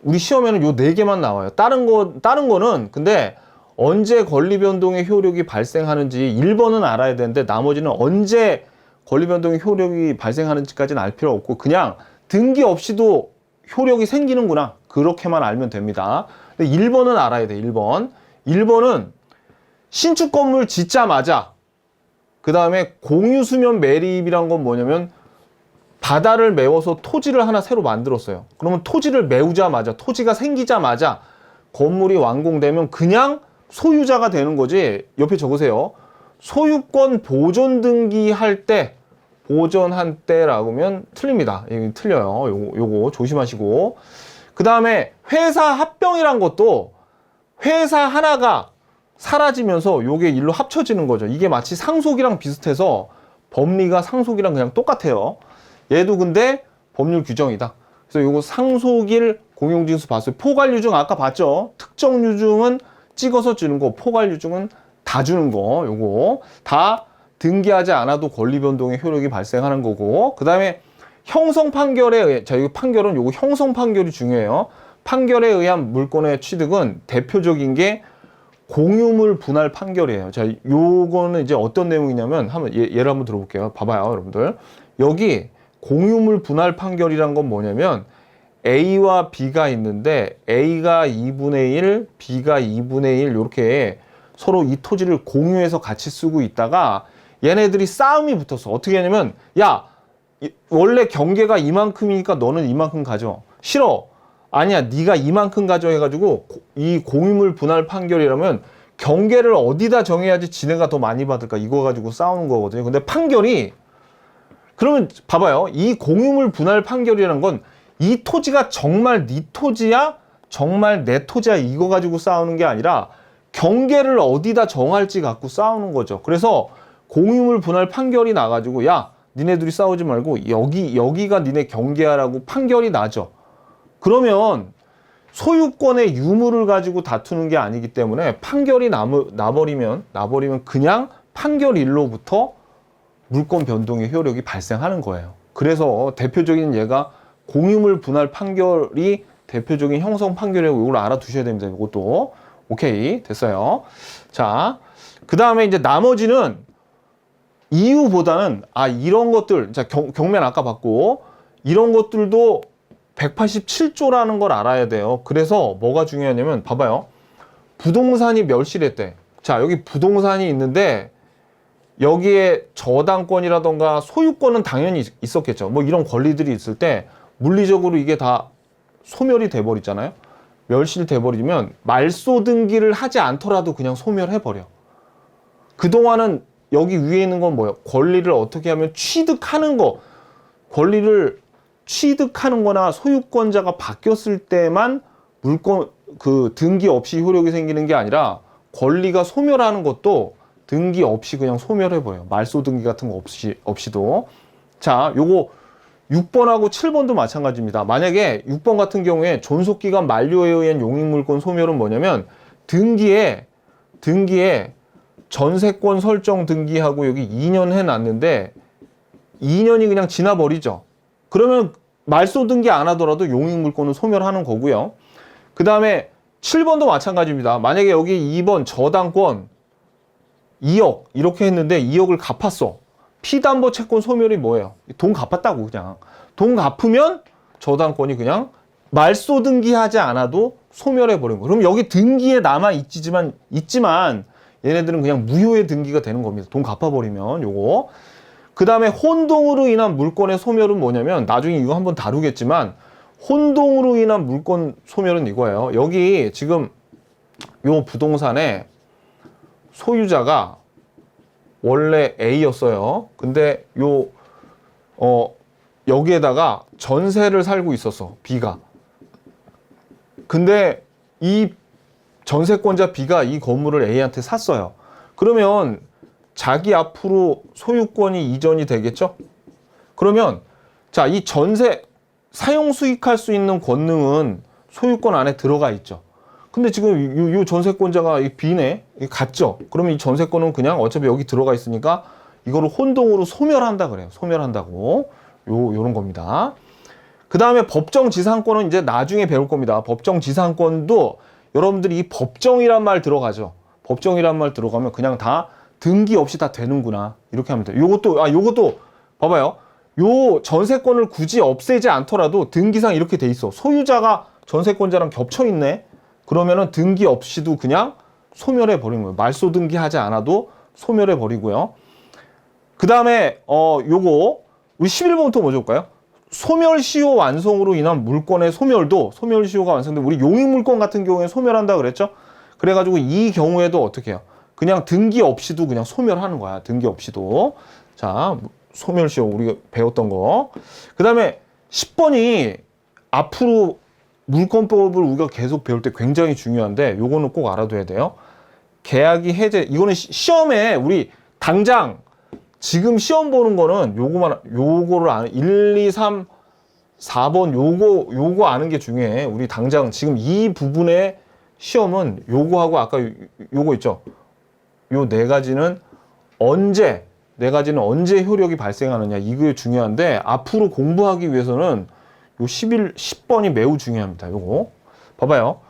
우리 시험에는 요 4개만 나와요. 다른 거는 근데 언제 권리 변동의 효력이 발생하는지 1번은 알아야 되는데 나머지는 언제 권리 변동의 효력이 발생하는지까지는 알 필요 없고 그냥 등기 없이도 효력이 생기는구나. 그렇게만 알면 됩니다. 근데 1번은 알아야 돼. 1번은 신축 건물 짓자마자 그 다음에 공유수면 매립이란 건 뭐냐면 바다를 메워서 토지를 하나 새로 만들었어요. 그러면 토지를 메우자마자, 토지가 생기자마자 건물이 완공되면 그냥 소유자가 되는 거지. 옆에 적으세요. 소유권 보존 등기할 때, 보존한 때라고 하면 틀립니다. 이거 틀려요. 요거 조심하시고. 그 다음에 회사 합병이란 것도 회사 하나가 사라지면서 요게 일로 합쳐지는 거죠. 이게 마치 상속이랑 비슷해서 법리가 상속이랑 그냥 똑같아요. 얘도 근데 법률 규정이다. 그래서 요거 상속일 공용징수 봤어요. 포괄유증 아까 봤죠? 특정유증은 찍어서 주는 거, 포괄유증은 다 주는 거, 요거 다 등기하지 않아도 권리 변동의 효력이 발생하는 거고. 그 다음에 형성 판결에 의해, 자, 이거 판결은 요거 형성 판결이 중요해요. 판결에 의한 물권의 취득은 대표적인 게 공유물 분할 판결이에요. 자, 요거는 이제 어떤 내용이냐면 한번 예를 한번 들어볼게요. 봐봐요, 여러분들. 여기 공유물 분할 판결이란 건 뭐냐면 A와 B가 있는데 A가 2분의 1, B가 2분의 1 이렇게 서로 이 토지를 공유해서 같이 쓰고 있다가 얘네들이 싸움이 붙었어. 어떻게 하냐면 야, 원래 경계가 이만큼이니까 너는 이만큼 가져. 싫어. 아니야, 네가 이만큼 가져 해가지고 이 공유물 분할 판결이라면 경계를 어디다 정해야지 지네가 더 많이 받을까 이거 가지고 싸우는 거거든요. 근데 판결이 그러면 봐봐요. 이 공유물 분할 판결이라는 건 이 토지가 정말 네 토지야? 정말 내 토지야? 이거 가지고 싸우는 게 아니라 경계를 어디다 정할지 갖고 싸우는 거죠. 그래서 공유물 분할 판결이 나가지고 야, 니네들이 싸우지 말고 여기가 니네 경계야라고 판결이 나죠. 그러면 소유권의 유무를 가지고 다투는 게 아니기 때문에 판결이 나버리면 그냥 판결일로부터 물권 변동의 효력이 발생하는 거예요. 그래서 대표적인 예가 공유물 분할 판결이 대표적인 형성 판결이라고 이걸 알아두셔야 됩니다. 이것도 오케이 됐어요. 자, 그 다음에 이제 나머지는 이유보다는 이런 것들, 자 경면 아까 봤고 이런 것들도 187조라는 걸 알아야 돼요. 그래서 뭐가 중요하냐면 봐봐요. 부동산이 멸실했대. 자, 여기 부동산이 있는데 여기에 저당권이라던가 소유권은 당연히 있었겠죠. 뭐 이런 권리들이 있을 때 물리적으로 이게 다 소멸이 돼버리잖아요. 멸실돼 버리면 말소 등기를 하지 않더라도 그냥 소멸해 버려. 그동안은 여기 위에 있는 건 뭐예요? 권리를 어떻게 하면 취득하는 거, 권리를 취득하는 거나 소유권자가 바뀌었을 때만 물권 등기 없이 효력이 생기는 게 아니라 권리가 소멸하는 것도 등기 없이 그냥 소멸해 버려요. 말소 등기 같은 거 없이도. 자, 요거 6번하고 7번도 마찬가지입니다. 만약에 6번 같은 경우에 존속기간 만료에 의한 용익물권 소멸은 뭐냐면 등기에 전세권 설정 등기하고 여기 2년 해놨는데 2년이 그냥 지나버리죠. 그러면 말소 등기 안 하더라도 용익물권을 소멸하는 거고요. 그 다음에 7번도 마찬가지입니다. 만약에 여기 2번 저당권 2억 이렇게 했는데 2억을 갚았어. 피담보 채권 소멸이 뭐예요? 돈 갚았다고 그냥. 돈 갚으면 저당권이 그냥 말소 등기하지 않아도 소멸해 버린 거예요. 그럼 여기 등기에 남아 있지만 얘네들은 그냥 무효의 등기가 되는 겁니다. 돈 갚아버리면 요거. 그 다음에 혼동으로 인한 물권의 소멸은 뭐냐면 나중에 이거 한번 다루겠지만 혼동으로 인한 물권 소멸은 이거예요. 여기 지금 요 부동산의 소유자가 원래 A였어요. 근데 여기에다가 전세를 살고 있었어. B가. 근데 이 전세권자 B가 이 건물을 A한테 샀어요. 그러면 자기 앞으로 소유권이 이전이 되겠죠? 그러면 자, 이 전세 사용 수익할 수 있는 권능은 소유권 안에 들어가 있죠. 근데 지금 이 전세권자가 이 B네, 갔죠. 그러면 이 전세권은 그냥 어차피 여기 들어가 있으니까 이거를 혼동으로 소멸한다 그래요. 소멸한다고. 요런 겁니다. 그 다음에 법정지상권은 이제 나중에 배울 겁니다. 법정지상권도 여러분들이 이 법정이란 말 들어가죠. 법정이란 말 들어가면 그냥 다 등기 없이 다 되는구나. 이렇게 하면 돼요. 요것도 봐봐요. 요 전세권을 굳이 없애지 않더라도 등기상 이렇게 돼 있어. 소유자가 전세권자랑 겹쳐 있네. 그러면은 등기 없이도 그냥 소멸해 버린 거예요. 말소 등기하지 않아도 소멸해 버리고요. 그 다음에 요거 우리 11번부터 먼저 볼까요? 소멸시효 완성으로 인한 물권의 소멸시효가 완성돼 우리 용익물권 같은 경우에 소멸한다 그랬죠? 그래가지고 이 경우에도 어떻게 해요? 그냥 등기 없이도 그냥 소멸하는 거야. 등기 없이도. 자, 소멸시효 우리가 배웠던 거. 그 다음에 10번이 앞으로 물권법을 우리가 계속 배울 때 굉장히 중요한데 요거는 꼭 알아둬야 돼요. 계약이 해제. 이거는 시험에 우리 당장 지금 시험 보는 거는 요거를 아는 1, 2, 3, 4번 요거 아는 게 중요해. 우리 당장 지금 이 부분의 시험은 요거하고 아까 요거 있죠. 요 네 가지는 언제 효력이 발생하느냐 이게 중요한데 앞으로 공부하기 위해서는 요 10번이 매우 중요합니다. 요거 봐봐요.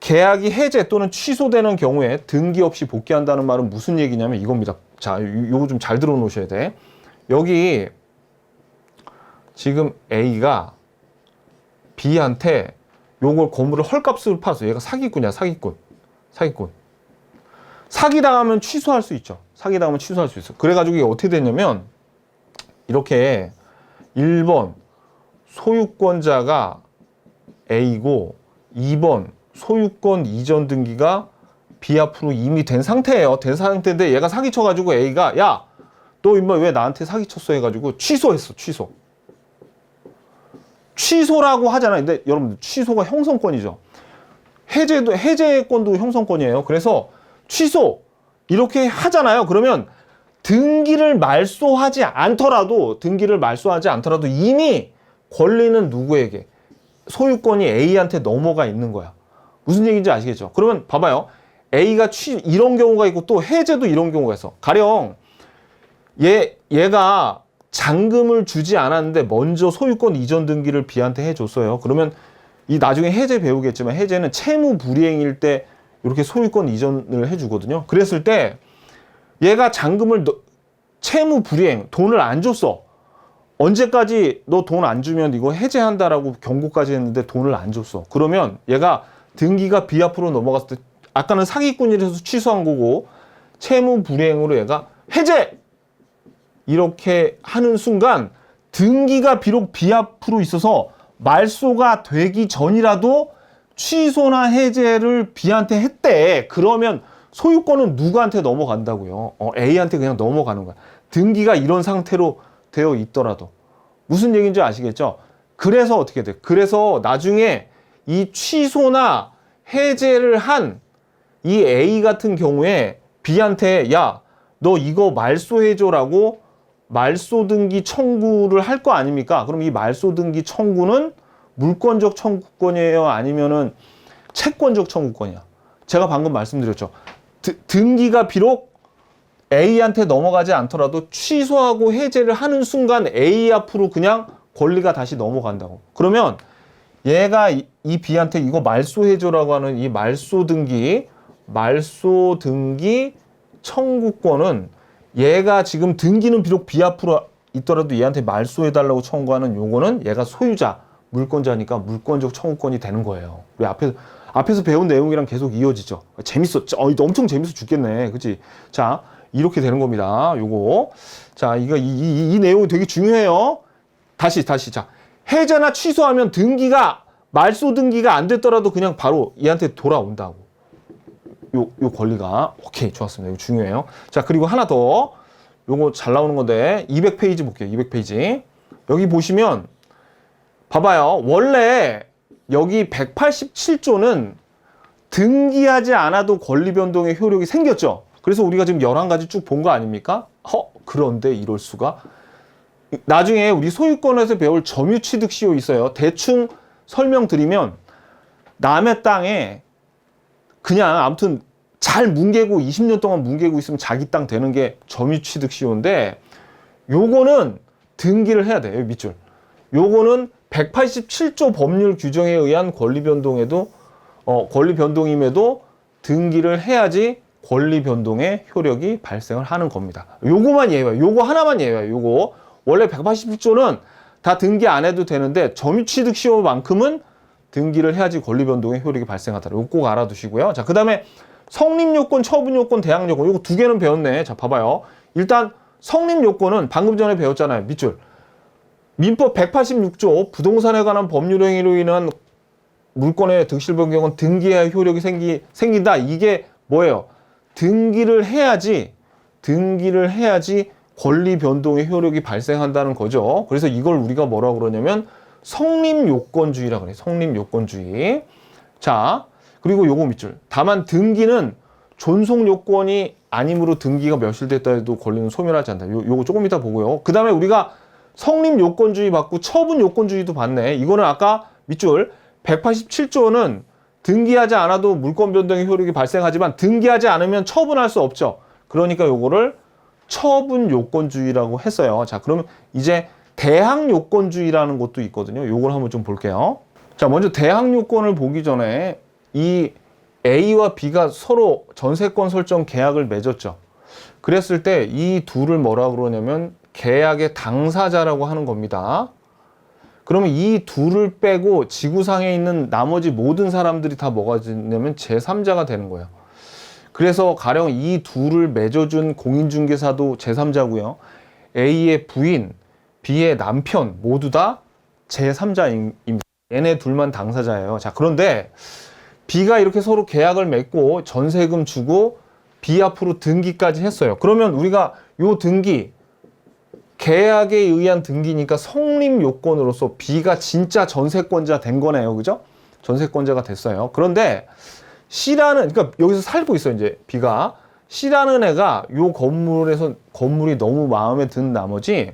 계약이 해제 또는 취소되는 경우에 등기 없이 복귀한다는 말은 무슨 얘기냐면 이겁니다. 자, 요거 좀 잘 들어 놓으셔야 돼. 여기 지금 A가 B한테 요걸 건물을 헐값으로 팔았어. 얘가 사기꾼이야, 사기꾼. 사기당하면 취소할 수 있죠. 사기당하면 취소할 수 있어. 그래가지고 이게 어떻게 됐냐면 이렇게 1번 소유권자가 A고 2번 소유권 이전 등기가 B 앞으로 이미 된 상태예요. 된 상태인데 얘가 사기쳐가지고 A가 야, 너 임마 왜 나한테 사기쳤어 해가지고 취소했어. 취소라고 하잖아요. 근데 여러분 취소가 형성권이죠. 해제권도 형성권이에요. 그래서 취소 이렇게 하잖아요. 그러면 등기를 말소하지 않더라도 이미 권리는 누구에게? 소유권이 A한테 넘어가 있는 거야. 무슨 얘기인지 아시겠죠? 그러면 봐봐요. A가 이런 경우가 있고 또 해제도 이런 경우가 있어. 가령 얘가 잔금을 주지 않았는데 먼저 소유권 이전 등기를 B한테 해줬어요. 그러면 이 나중에 해제 배우겠지만 해제는 채무 불이행일 때 이렇게 소유권 이전을 해주거든요. 그랬을 때 얘가 잔금을 채무 불이행 돈을 안 줬어. 언제까지 너 돈 안 주면 이거 해제한다라고 경고까지 했는데 돈을 안 줬어. 그러면 얘가 등기가 B 앞으로 넘어갔을 때 아까는 사기꾼이라서 취소한 거고 채무 불이행으로 얘가 해제! 이렇게 하는 순간 등기가 비록 B 앞으로 있어서 말소가 되기 전이라도 취소나 해제를 B한테 했대. 그러면 소유권은 누구한테 넘어간다고요? A한테 그냥 넘어가는 거야. 등기가 이런 상태로 되어 있더라도. 무슨 얘기인지 아시겠죠? 그래서 어떻게 돼? 그래서 나중에 이 취소나 해제를 한 이 A 같은 경우에 B한테 야, 너 이거 말소해줘라고 말소 등기 청구를 할 거 아닙니까? 그럼 이 말소 등기 청구는 물권적 청구권이에요? 아니면은 채권적 청구권이야? 제가 방금 말씀드렸죠. 등기가 비록 A한테 넘어가지 않더라도 취소하고 해제를 하는 순간 A 앞으로 그냥 권리가 다시 넘어간다고. 그러면 얘가 이 B한테 이거 말소해줘라고 하는 이 말소 등기 청구권은 얘가 지금 등기는 비록 B 앞으로 있더라도 얘한테 말소해달라고 청구하는 요거는 얘가 소유자, 물권자니까 물권적 청구권이 되는 거예요. 우리 앞에서 배운 내용이랑 계속 이어지죠. 재밌어. 엄청 재밌어 죽겠네. 그치? 자, 이렇게 되는 겁니다. 요거. 자, 이 내용이 되게 중요해요. 다시. 자, 해제나 취소하면 말소 등기가 안 됐더라도 그냥 바로 얘한테 돌아온다고. 요 권리가. 오케이, 좋았습니다. 이거 중요해요. 자, 그리고 하나 더. 요거 잘 나오는 건데, 200페이지 볼게요. 200페이지. 여기 보시면, 봐봐요. 원래 여기 187조는 등기하지 않아도 권리 변동의 효력이 생겼죠. 그래서 우리가 지금 11가지 쭉 본 거 아닙니까? 그런데 이럴 수가? 나중에 우리 소유권에서 배울 점유취득시효 있어요. 대충 설명드리면 남의 땅에 그냥 아무튼 잘 뭉개고 20년 동안 뭉개고 있으면 자기 땅 되는 게 점유취득시효인데 요거는 등기를 해야 돼요. 밑줄. 요거는 187조 법률 규정에 의한 권리 변동임에도 등기를 해야지 권리 변동의 효력이 발생을 하는 겁니다. 요거만 예외예요. 요거 하나만 예외예요. 요거 원래 187조는 다 등기 안 해도 되는데 점유취득시효만큼은 등기를 해야지 권리 변동의 효력이 발생하더라. 요거 꼭 알아두시고요. 자, 그다음에 성립요건, 처분요건, 대항요건 요거 두 개는 배웠네. 자, 봐봐요. 일단 성립요건은 방금 전에 배웠잖아요. 밑줄. 민법 186조 부동산에 관한 법률 행위로 인한 물권의 득실 변경은 등기의 효력이 생긴다. 이게 뭐예요? 등기를 해야지 권리 변동의 효력이 발생한다는 거죠. 그래서 이걸 우리가 뭐라고 그러냐면 성립요건주의라고 그래요. 성립요건주의. 자, 그리고 요거 밑줄. 다만 등기는 존속 요건이 아니므로 등기가 멸실됐다 해도 권리는 소멸하지 않는다. 요거 조금 이따 보고요. 그 다음에 우리가 성립요건주의 받고 처분요건주의도 봤네. 이거는 아까 밑줄 187조는 등기하지 않아도 물권 변동의 효력이 발생하지만 등기하지 않으면 처분할 수 없죠. 그러니까 요거를 처분요건주의라고 했어요. 자, 그러면 이제 대항요건주의라는 것도 있거든요. 요걸 한번 좀 볼게요. 자, 먼저 대항요건을 보기 전에 이 A와 B가 서로 전세권 설정 계약을 맺었죠. 그랬을 때 이 둘을 뭐라고 그러냐면 계약의 당사자라고 하는 겁니다. 그러면 이 둘을 빼고 지구상에 있는 나머지 모든 사람들이 다 뭐가 되냐면 제3자가 되는 거예요. 그래서 가령 이 둘을 맺어준 공인중개사도 제3자고요. A의 부인, B의 남편 모두 다 제3자입니다. 얘네 둘만 당사자예요. 자, 그런데 B가 이렇게 서로 계약을 맺고 전세금 주고 B 앞으로 등기까지 했어요. 그러면 우리가 요 등기, 계약에 의한 등기니까 성립 요건으로서 B가 진짜 전세권자 된 거네요. 그죠? 전세권자가 됐어요. 그런데 C라는, 그러니까 여기서 살고 있어요. 이제 B가. C라는 애가 요 건물이 너무 마음에 든 나머지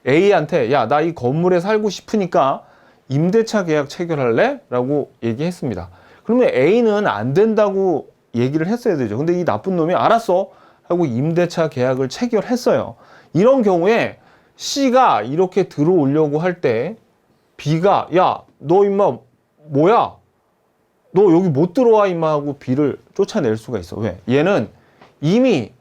A한테 야, 나 이 건물에 살고 싶으니까 임대차 계약 체결할래? 라고 얘기했습니다. 그러면 A는 안 된다고 얘기를 했어야 되죠. 근데 이 나쁜 놈이 알았어 하고 임대차 계약을 체결했어요. 이런 경우에 C가 이렇게 들어오려고 할 때 B가 야, 너 임마 뭐야? 너 여기 못 들어와 임마 하고 B를 쫓아낼 수가 있어. 왜? 얘는 이미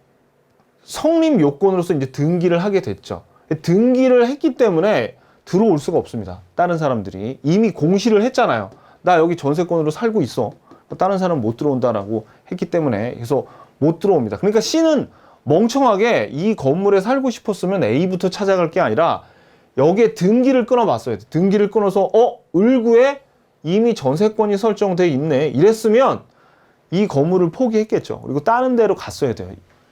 성립 요건으로서 이제 등기를 하게 됐죠. 등기를 했기 때문에 들어올 수가 없습니다. 다른 사람들이 이미 공시를 했잖아요. 나 여기 전세권으로 살고 있어. 다른 사람 못 들어온다라고 했기 때문에 그래서 못 들어옵니다. 그러니까 C는 멍청하게 이 건물에 살고 싶었으면 A부터 찾아갈 게 아니라 여기에 등기를 끊어봤어야 돼. 등기를 끊어서 을구에 이미 전세권이 설정돼 있네. 이랬으면 이 건물을 포기했겠죠. 그리고 다른 데로 갔어야 돼요.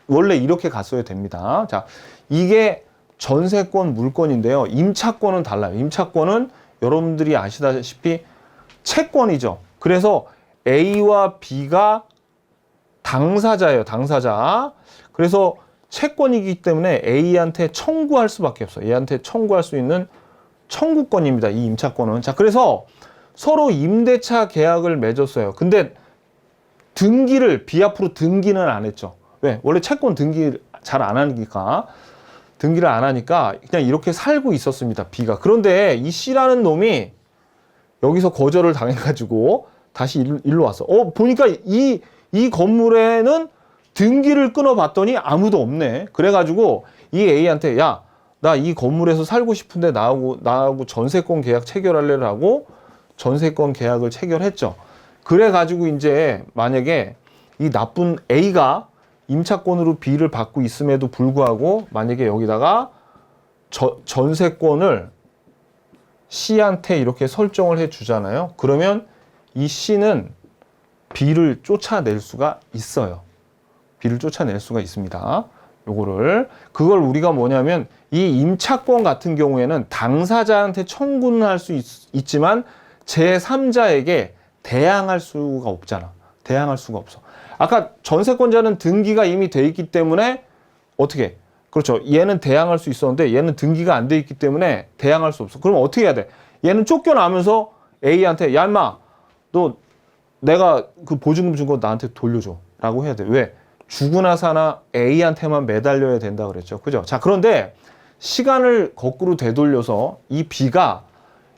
원래 이렇게 갔어야 됩니다. 자, 이게 전세권 물권인데요. 임차권은 달라요. 임차권은 여러분들이 아시다시피 채권이죠. 그래서 A와 B가 당사자예요. 당사자. 그래서 채권이기 때문에 A한테 청구할 수밖에 없어요. A한테 청구할 수 있는 청구권입니다. 이 임차권은. 자, 그래서 서로 임대차 계약을 맺었어요. 근데 등기를 B 앞으로 등기는 안 했죠. 왜? 원래 채권 등기 잘 안 하니까. 등기를 안 하니까 그냥 이렇게 살고 있었습니다. B가. 그런데 이 C라는 놈이 여기서 거절을 당해가지고 다시 일로 왔어. 보니까 이 건물에는 등기를 끊어봤더니 아무도 없네. 그래가지고 이 A한테 야, 나 이 건물에서 살고 싶은데 나하고 전세권 계약 체결할래라고 전세권 계약을 체결했죠. 그래가지고 이제 만약에 이 나쁜 A가 임차권으로 B를 받고 있음에도 불구하고 만약에 여기다가 전세권을 C한테 이렇게 설정을 해 주잖아요. 그러면 이 C는 B를 쫓아낼 수가 있어요. B를 쫓아낼 수가 있습니다. 그걸 우리가 뭐냐면 이 임차권 같은 경우에는 당사자한테 청구는 할 수 있지만 제3자에게 대항할 수가 없잖아. 대항할 수가 없어. 아까 전세권자는 등기가 이미 돼 있기 때문에 어떻게? 그렇죠. 얘는 대항할 수 있었는데 얘는 등기가 안 돼 있기 때문에 대항할 수 없어. 그럼 어떻게 해야 돼? 얘는 쫓겨나면서 A한테 야 임마 너 내가 그 보증금 준 거 나한테 돌려줘 라고 해야 돼. 왜? 죽으나 사나 A한테만 매달려야 된다 그랬죠. 그죠? 자, 그런데 시간을 거꾸로 되돌려서 이 B가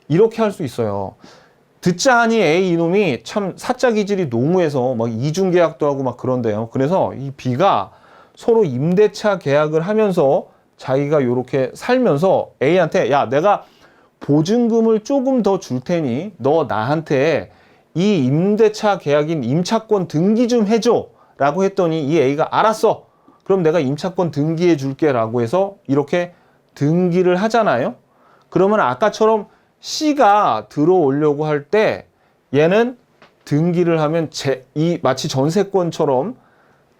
이렇게 할 수 있어요. 듣자 하니 A 이놈이 참 사짜 기질이 농후해서 막 이중계약도 하고 막 그런데요. 그래서 이 B가 서로 임대차 계약을 하면서 자기가 이렇게 살면서 A한테 야, 내가 보증금을 조금 더 줄 테니 너 나한테 이 임대차 계약인 임차권 등기 좀 해줘 라고 했더니 이 A가 알았어. 그럼 내가 임차권 등기해 줄게 라고 해서 이렇게 등기를 하잖아요. 그러면 아까처럼 C가 들어오려고 할 때 얘는 등기를 하면 마치 전세권처럼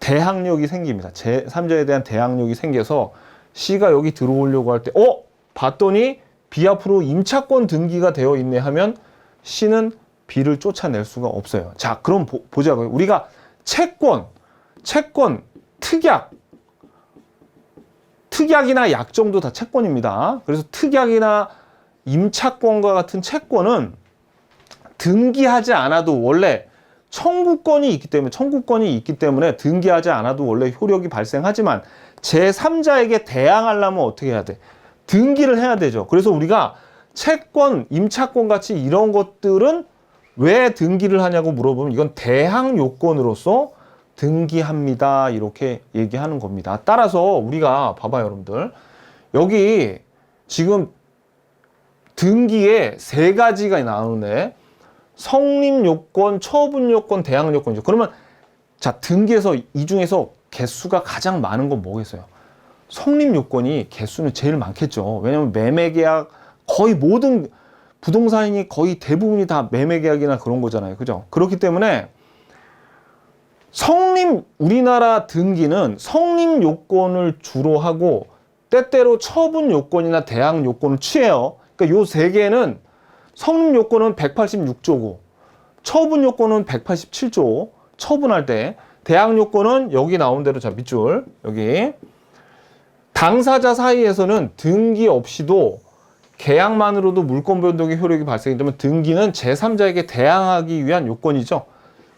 대항력이 생깁니다. 제3자에 대한 대항력이 생겨서 C가 여기 들어오려고 할 때 봤더니 B 앞으로 임차권 등기가 되어 있네 하면 C는 B를 쫓아낼 수가 없어요. 자, 그럼 보자고요. 우리가 채권, 특약이나 약정도 다 채권입니다. 그래서 특약이나 임차권과 같은 채권은 등기하지 않아도 원래 청구권이 있기 때문에 등기하지 않아도 원래 효력이 발생하지만 제3자에게 대항하려면 어떻게 해야 돼? 등기를 해야 되죠. 그래서 우리가 채권, 임차권 같이 이런 것들은 왜 등기를 하냐고 물어보면 이건 대항 요건으로서 등기합니다. 이렇게 얘기하는 겁니다. 따라서 우리가 봐봐요, 여러분들. 여기 지금 등기에 3가지가 나오는데 성립 요건, 처분 요건, 대항 요건이죠. 그러면 자, 등기에서 이 중에서 개수가 가장 많은 건 뭐겠어요? 성립 요건이 개수는 제일 많겠죠. 왜냐하면 매매 계약 거의 모든 부동산이 거의 대부분이 다 매매 계약이나 그런 거잖아요. 그죠? 그렇기 때문에 우리나라 등기는 성립 요건을 주로 하고 때때로 처분 요건이나 대항 요건을 취해요. 그러니까 요 3개는 성립 요건은 186조고 처분 요건은 187조 처분할 때, 대항 요건은 여기 나온 대로 자 밑줄 여기 당사자 사이에서는 등기 없이도 계약만으로도 물권 변동의 효력이 발생되면 등기는 제3자에게 대항하기 위한 요건이죠.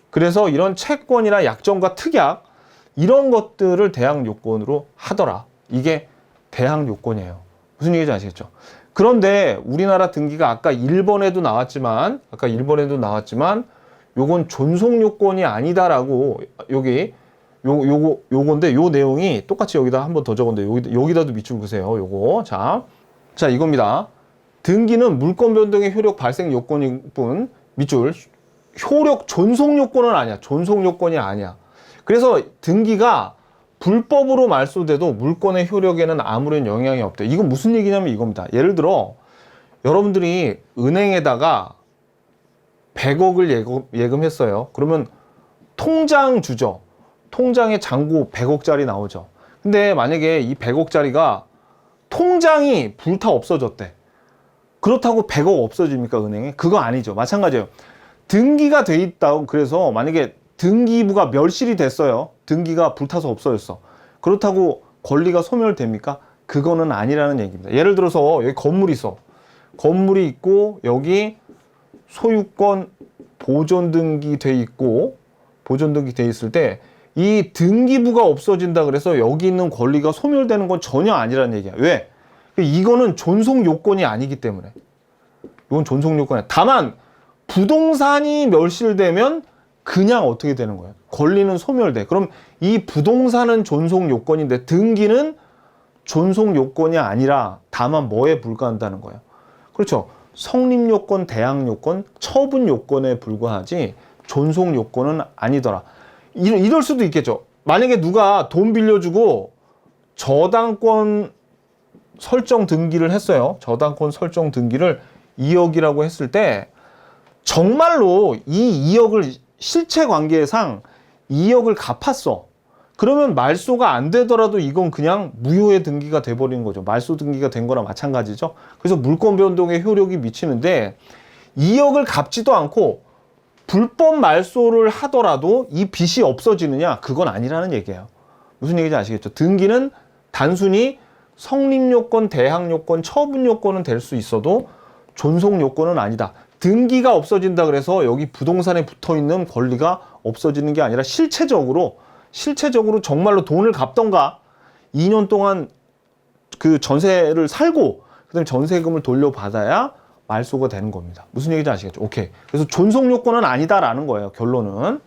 그래서 이런 채권이나 약정과 특약 이런 것들을 대항 요건으로 하더라. 이게 대항 요건이에요. 무슨 얘기인지 아시겠죠? 그런데 우리나라 등기가 아까 1번에도 나왔지만 요건 존속 요건이 아니다라고 여기 요건데 요 내용이 똑같이 여기다 한 번 더 적었는데 여기다도 밑줄 그으세요. 요거 자 이겁니다. 등기는 물권 변동의 효력 발생 요건일 뿐 밑줄 효력 존속 요건은 아니야. 존속 요건이 아니야. 그래서 등기가 불법으로 말소돼도 물권의 효력에는 아무런 영향이 없대. 이건 무슨 얘기냐면 이겁니다. 예를 들어 여러분들이 은행에다가 100억을 예금했어요. 그러면 통장 주죠. 통장에 잔고 100억짜리 나오죠. 근데 만약에 이 100억짜리가 통장이 불타 없어졌대. 그렇다고 100억 없어집니까, 은행에? 그거 아니죠. 마찬가지예요. 등기가 돼 있다고. 그래서 만약에 등기부가 멸실이 됐어요. 등기가 불타서 없어졌어. 그렇다고 권리가 소멸됩니까? 그거는 아니라는 얘기입니다. 예를 들어서 여기 건물이 있어. 건물이 있고 여기 소유권 보존 등기 돼 있고 보존 등기 돼 있을 때 이 등기부가 없어진다 그래서 여기 있는 권리가 소멸되는 건 전혀 아니라는 얘기야. 왜? 이거는 존속 요건이 아니기 때문에. 이건 존속 요건이야. 다만 부동산이 멸실되면 그냥 어떻게 되는 거예요? 권리는 소멸돼. 그럼 이 부동산은 존속 요건인데 등기는 존속 요건이 아니라 다만 뭐에 불과한다는 거예요? 그렇죠. 성립 요건, 대항 요건, 처분 요건에 불과하지 존속 요건은 아니더라. 이럴 수도 있겠죠. 만약에 누가 돈 빌려주고 저당권 설정 등기를 했어요. 저당권 설정 등기를 2억이라고 했을 때 정말로 이 2억을 실체 관계상 2억을 갚았어. 그러면 말소가 안 되더라도 이건 그냥 무효의 등기가 돼버리는 거죠. 말소 등기가 된 거랑 마찬가지죠. 그래서 물권 변동에 효력이 미치는데 2억을 갚지도 않고 불법 말소를 하더라도 이 빚이 없어지느냐? 그건 아니라는 얘기예요. 무슨 얘기인지 아시겠죠? 등기는 단순히 성립 요건, 대항 요건, 처분 요건은 될 수 있어도 존속 요건은 아니다. 등기가 없어진다 그래서 여기 부동산에 붙어 있는 권리가 없어지는 게 아니라 실체적으로 정말로 돈을 갚던가 2년 동안 그 전세를 살고 그다음에 전세금을 돌려받아야 말소가 되는 겁니다. 무슨 얘기인지 아시겠죠? 오케이. 그래서 존속 요건은 아니다라는 거예요. 결론은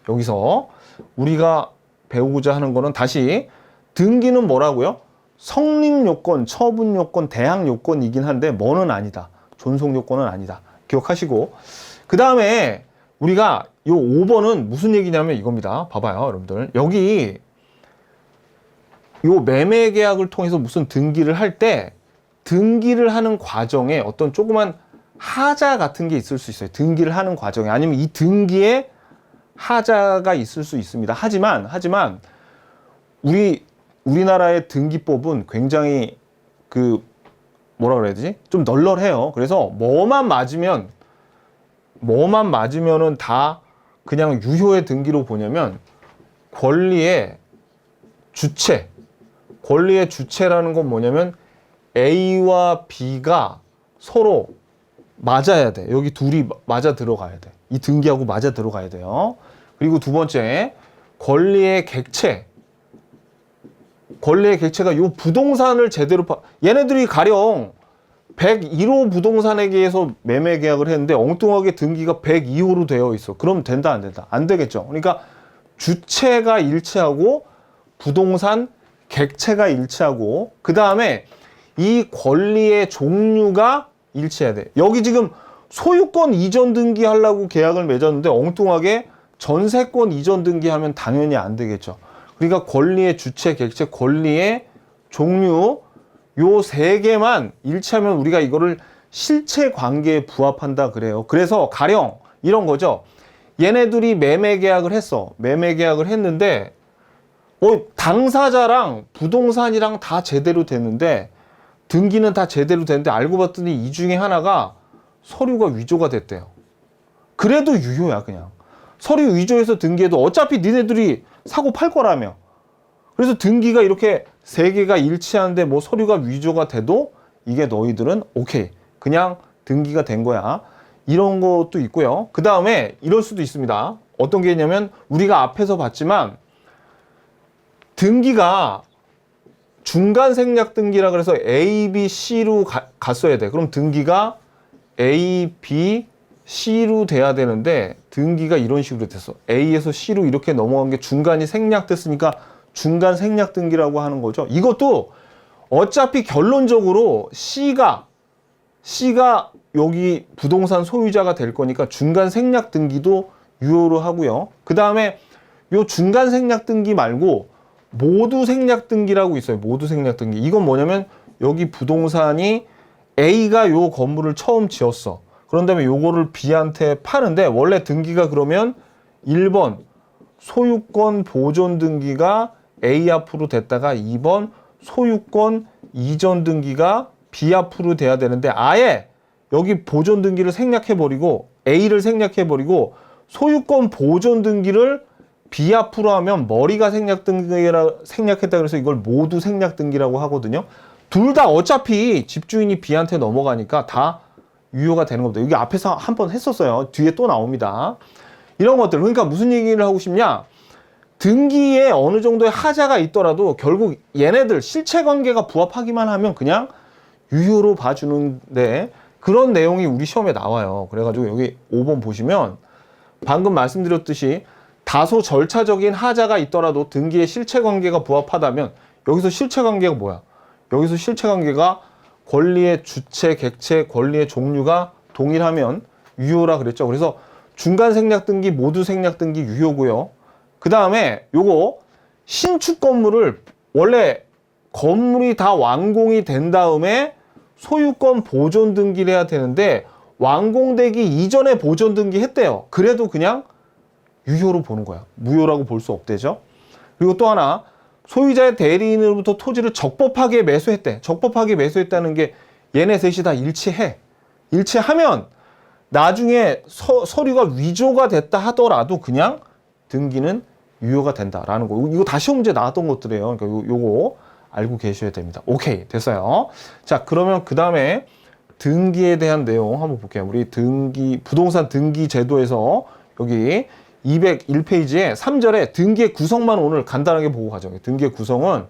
여기서 우리가 배우고자 하는 거는 다시 등기는 뭐라고요? 성립 요건, 처분 요건, 대항 요건이긴 한데 뭐는 아니다. 존속 요건은 아니다. 기억하시고 그 다음에 우리가 요 5번은 무슨 얘기냐면 이겁니다. 봐봐요, 여러분들. 여기 요 매매 계약을 통해서 무슨 등기를 할 때 등기를 하는 과정에 어떤 조그만 하자 같은 게 있을 수 있어요. 등기를 하는 과정에. 아니면 이 등기에 하자가 있을 수 있습니다. 하지만 우리나라의 등기법은 굉장히 뭐라 그래야 되지? 좀 널널해요. 그래서 뭐만 맞으면은 다 그냥 유효의 등기로 보냐면 권리의 주체라는 건 뭐냐면 A와 B가 서로 맞아야 돼. 여기 둘이 맞아 들어가야 돼. 이 등기하고 맞아 들어가야 돼요. 그리고 두 번째, 권리의 객체가 요 부동산을 제대로 얘네들이 가령 101호 부동산에게서 매매 계약을 했는데 엉뚱하게 등기가 102호로 되어 있어. 그럼 된다, 안 된다? 안 되겠죠. 그러니까 주체가 일치하고 부동산 객체가 일치하고 그 다음에 이 권리의 종류가 일치해야 돼. 여기 지금 소유권 이전 등기하려고 계약을 맺었는데 엉뚱하게 전세권 이전 등기하면 당연히 안 되겠죠. 그러니까 권리의 주체, 객체, 권리의 종류 요 세 개만 일치하면 우리가 이거를 실체 관계에 부합한다 그래요. 그래서 가령 이런 거죠. 얘네들이 매매 계약을 했어. 매매 계약을 했는데 당사자랑 부동산이랑 다 제대로 됐는데 등기는 다 제대로 됐는데 알고 봤더니 이 중에 하나가 서류가 위조가 됐대요. 그래도 유효야 그냥. 서류 위조해서 등기해도 어차피 니네들이 사고 팔 거라며. 그래서 등기가 이렇게 세 개가 일치하는데 뭐 서류가 위조가 돼도 이게 너희들은 오케이. 그냥 등기가 된 거야. 이런 것도 있고요. 그 다음에 이럴 수도 있습니다. 어떤 게 있냐면 우리가 앞에서 봤지만 등기가 중간 생략 등기라 그래서 A, B, C로 갔어야 돼. 그럼 등기가 A, B, C로 돼야 되는데 등기가 이런 식으로 됐어. A에서 C로 이렇게 넘어간 게 중간이 생략됐으니까 중간 생략 등기라고 하는 거죠. 이것도 어차피 결론적으로 C가 여기 부동산 소유자가 될 거니까 중간 생략 등기도 유효로 하고요. 그 다음에 요 중간 생략 등기 말고 모두 생략 등기라고 있어요. 모두 생략 등기. 이건 뭐냐면 여기 부동산이 A가 요 건물을 처음 지었어. 그런 다음에 요거를 B한테 파는데 원래 등기가 그러면 1번 소유권 보존 등기가 A 앞으로 됐다가 2번 소유권 이전 등기가 B 앞으로 돼야 되는데 아예 여기 보존 등기를 생략해버리고 A를 생략해버리고 소유권 보존 등기를 B 앞으로 하면 머리가 생략했다 그래서 이걸 모두 생략 등기라고 하거든요. 둘 다 어차피 집주인이 B한테 넘어가니까 다 유효가 되는 겁니다. 여기 앞에서 한번 했었어요. 뒤에 또 나옵니다. 이런 것들. 그러니까 무슨 얘기를 하고 싶냐? 등기에 어느 정도의 하자가 있더라도 결국 얘네들 실체관계가 부합하기만 하면 그냥 유효로 봐주는데 그런 내용이 우리 시험에 나와요. 그래가지고 여기 5번 보시면 방금 말씀드렸듯이 다소 절차적인 하자가 있더라도 등기의 실체관계가 부합하다면 여기서 실체관계가 뭐야? 여기서 실체관계가 권리의 주체, 객체, 권리의 종류가 동일하면 유효라 그랬죠. 그래서 중간 생략 등기, 모두 생략 등기 유효고요. 그 다음에 요거 신축 건물을 원래 건물이 다 완공이 된 다음에 소유권 보존 등기를 해야 되는데 완공되기 이전에 보존 등기 했대요. 그래도 그냥 유효로 보는 거야. 무효라고 볼 수 없대죠. 그리고 또 하나 소유자의 대리인으로부터 토지를 적법하게 매수했대. 적법하게 매수했다는 게 얘네 셋이 다 일치하면 나중에 서류가 위조가 됐다 하더라도 그냥 등기는 유효가 된다라는 거. 이거 다 시험 문제 나왔던 것들이에요. 그러니까 요거 알고 계셔야 됩니다. 오케이, 됐어요. 자, 그러면 그 다음에 등기에 대한 내용 한번 볼게요. 우리 부동산 등기 제도에서 여기 201페이지에 3절에 등기의 구성만 오늘 간단하게 보고 가죠. 등기의 구성은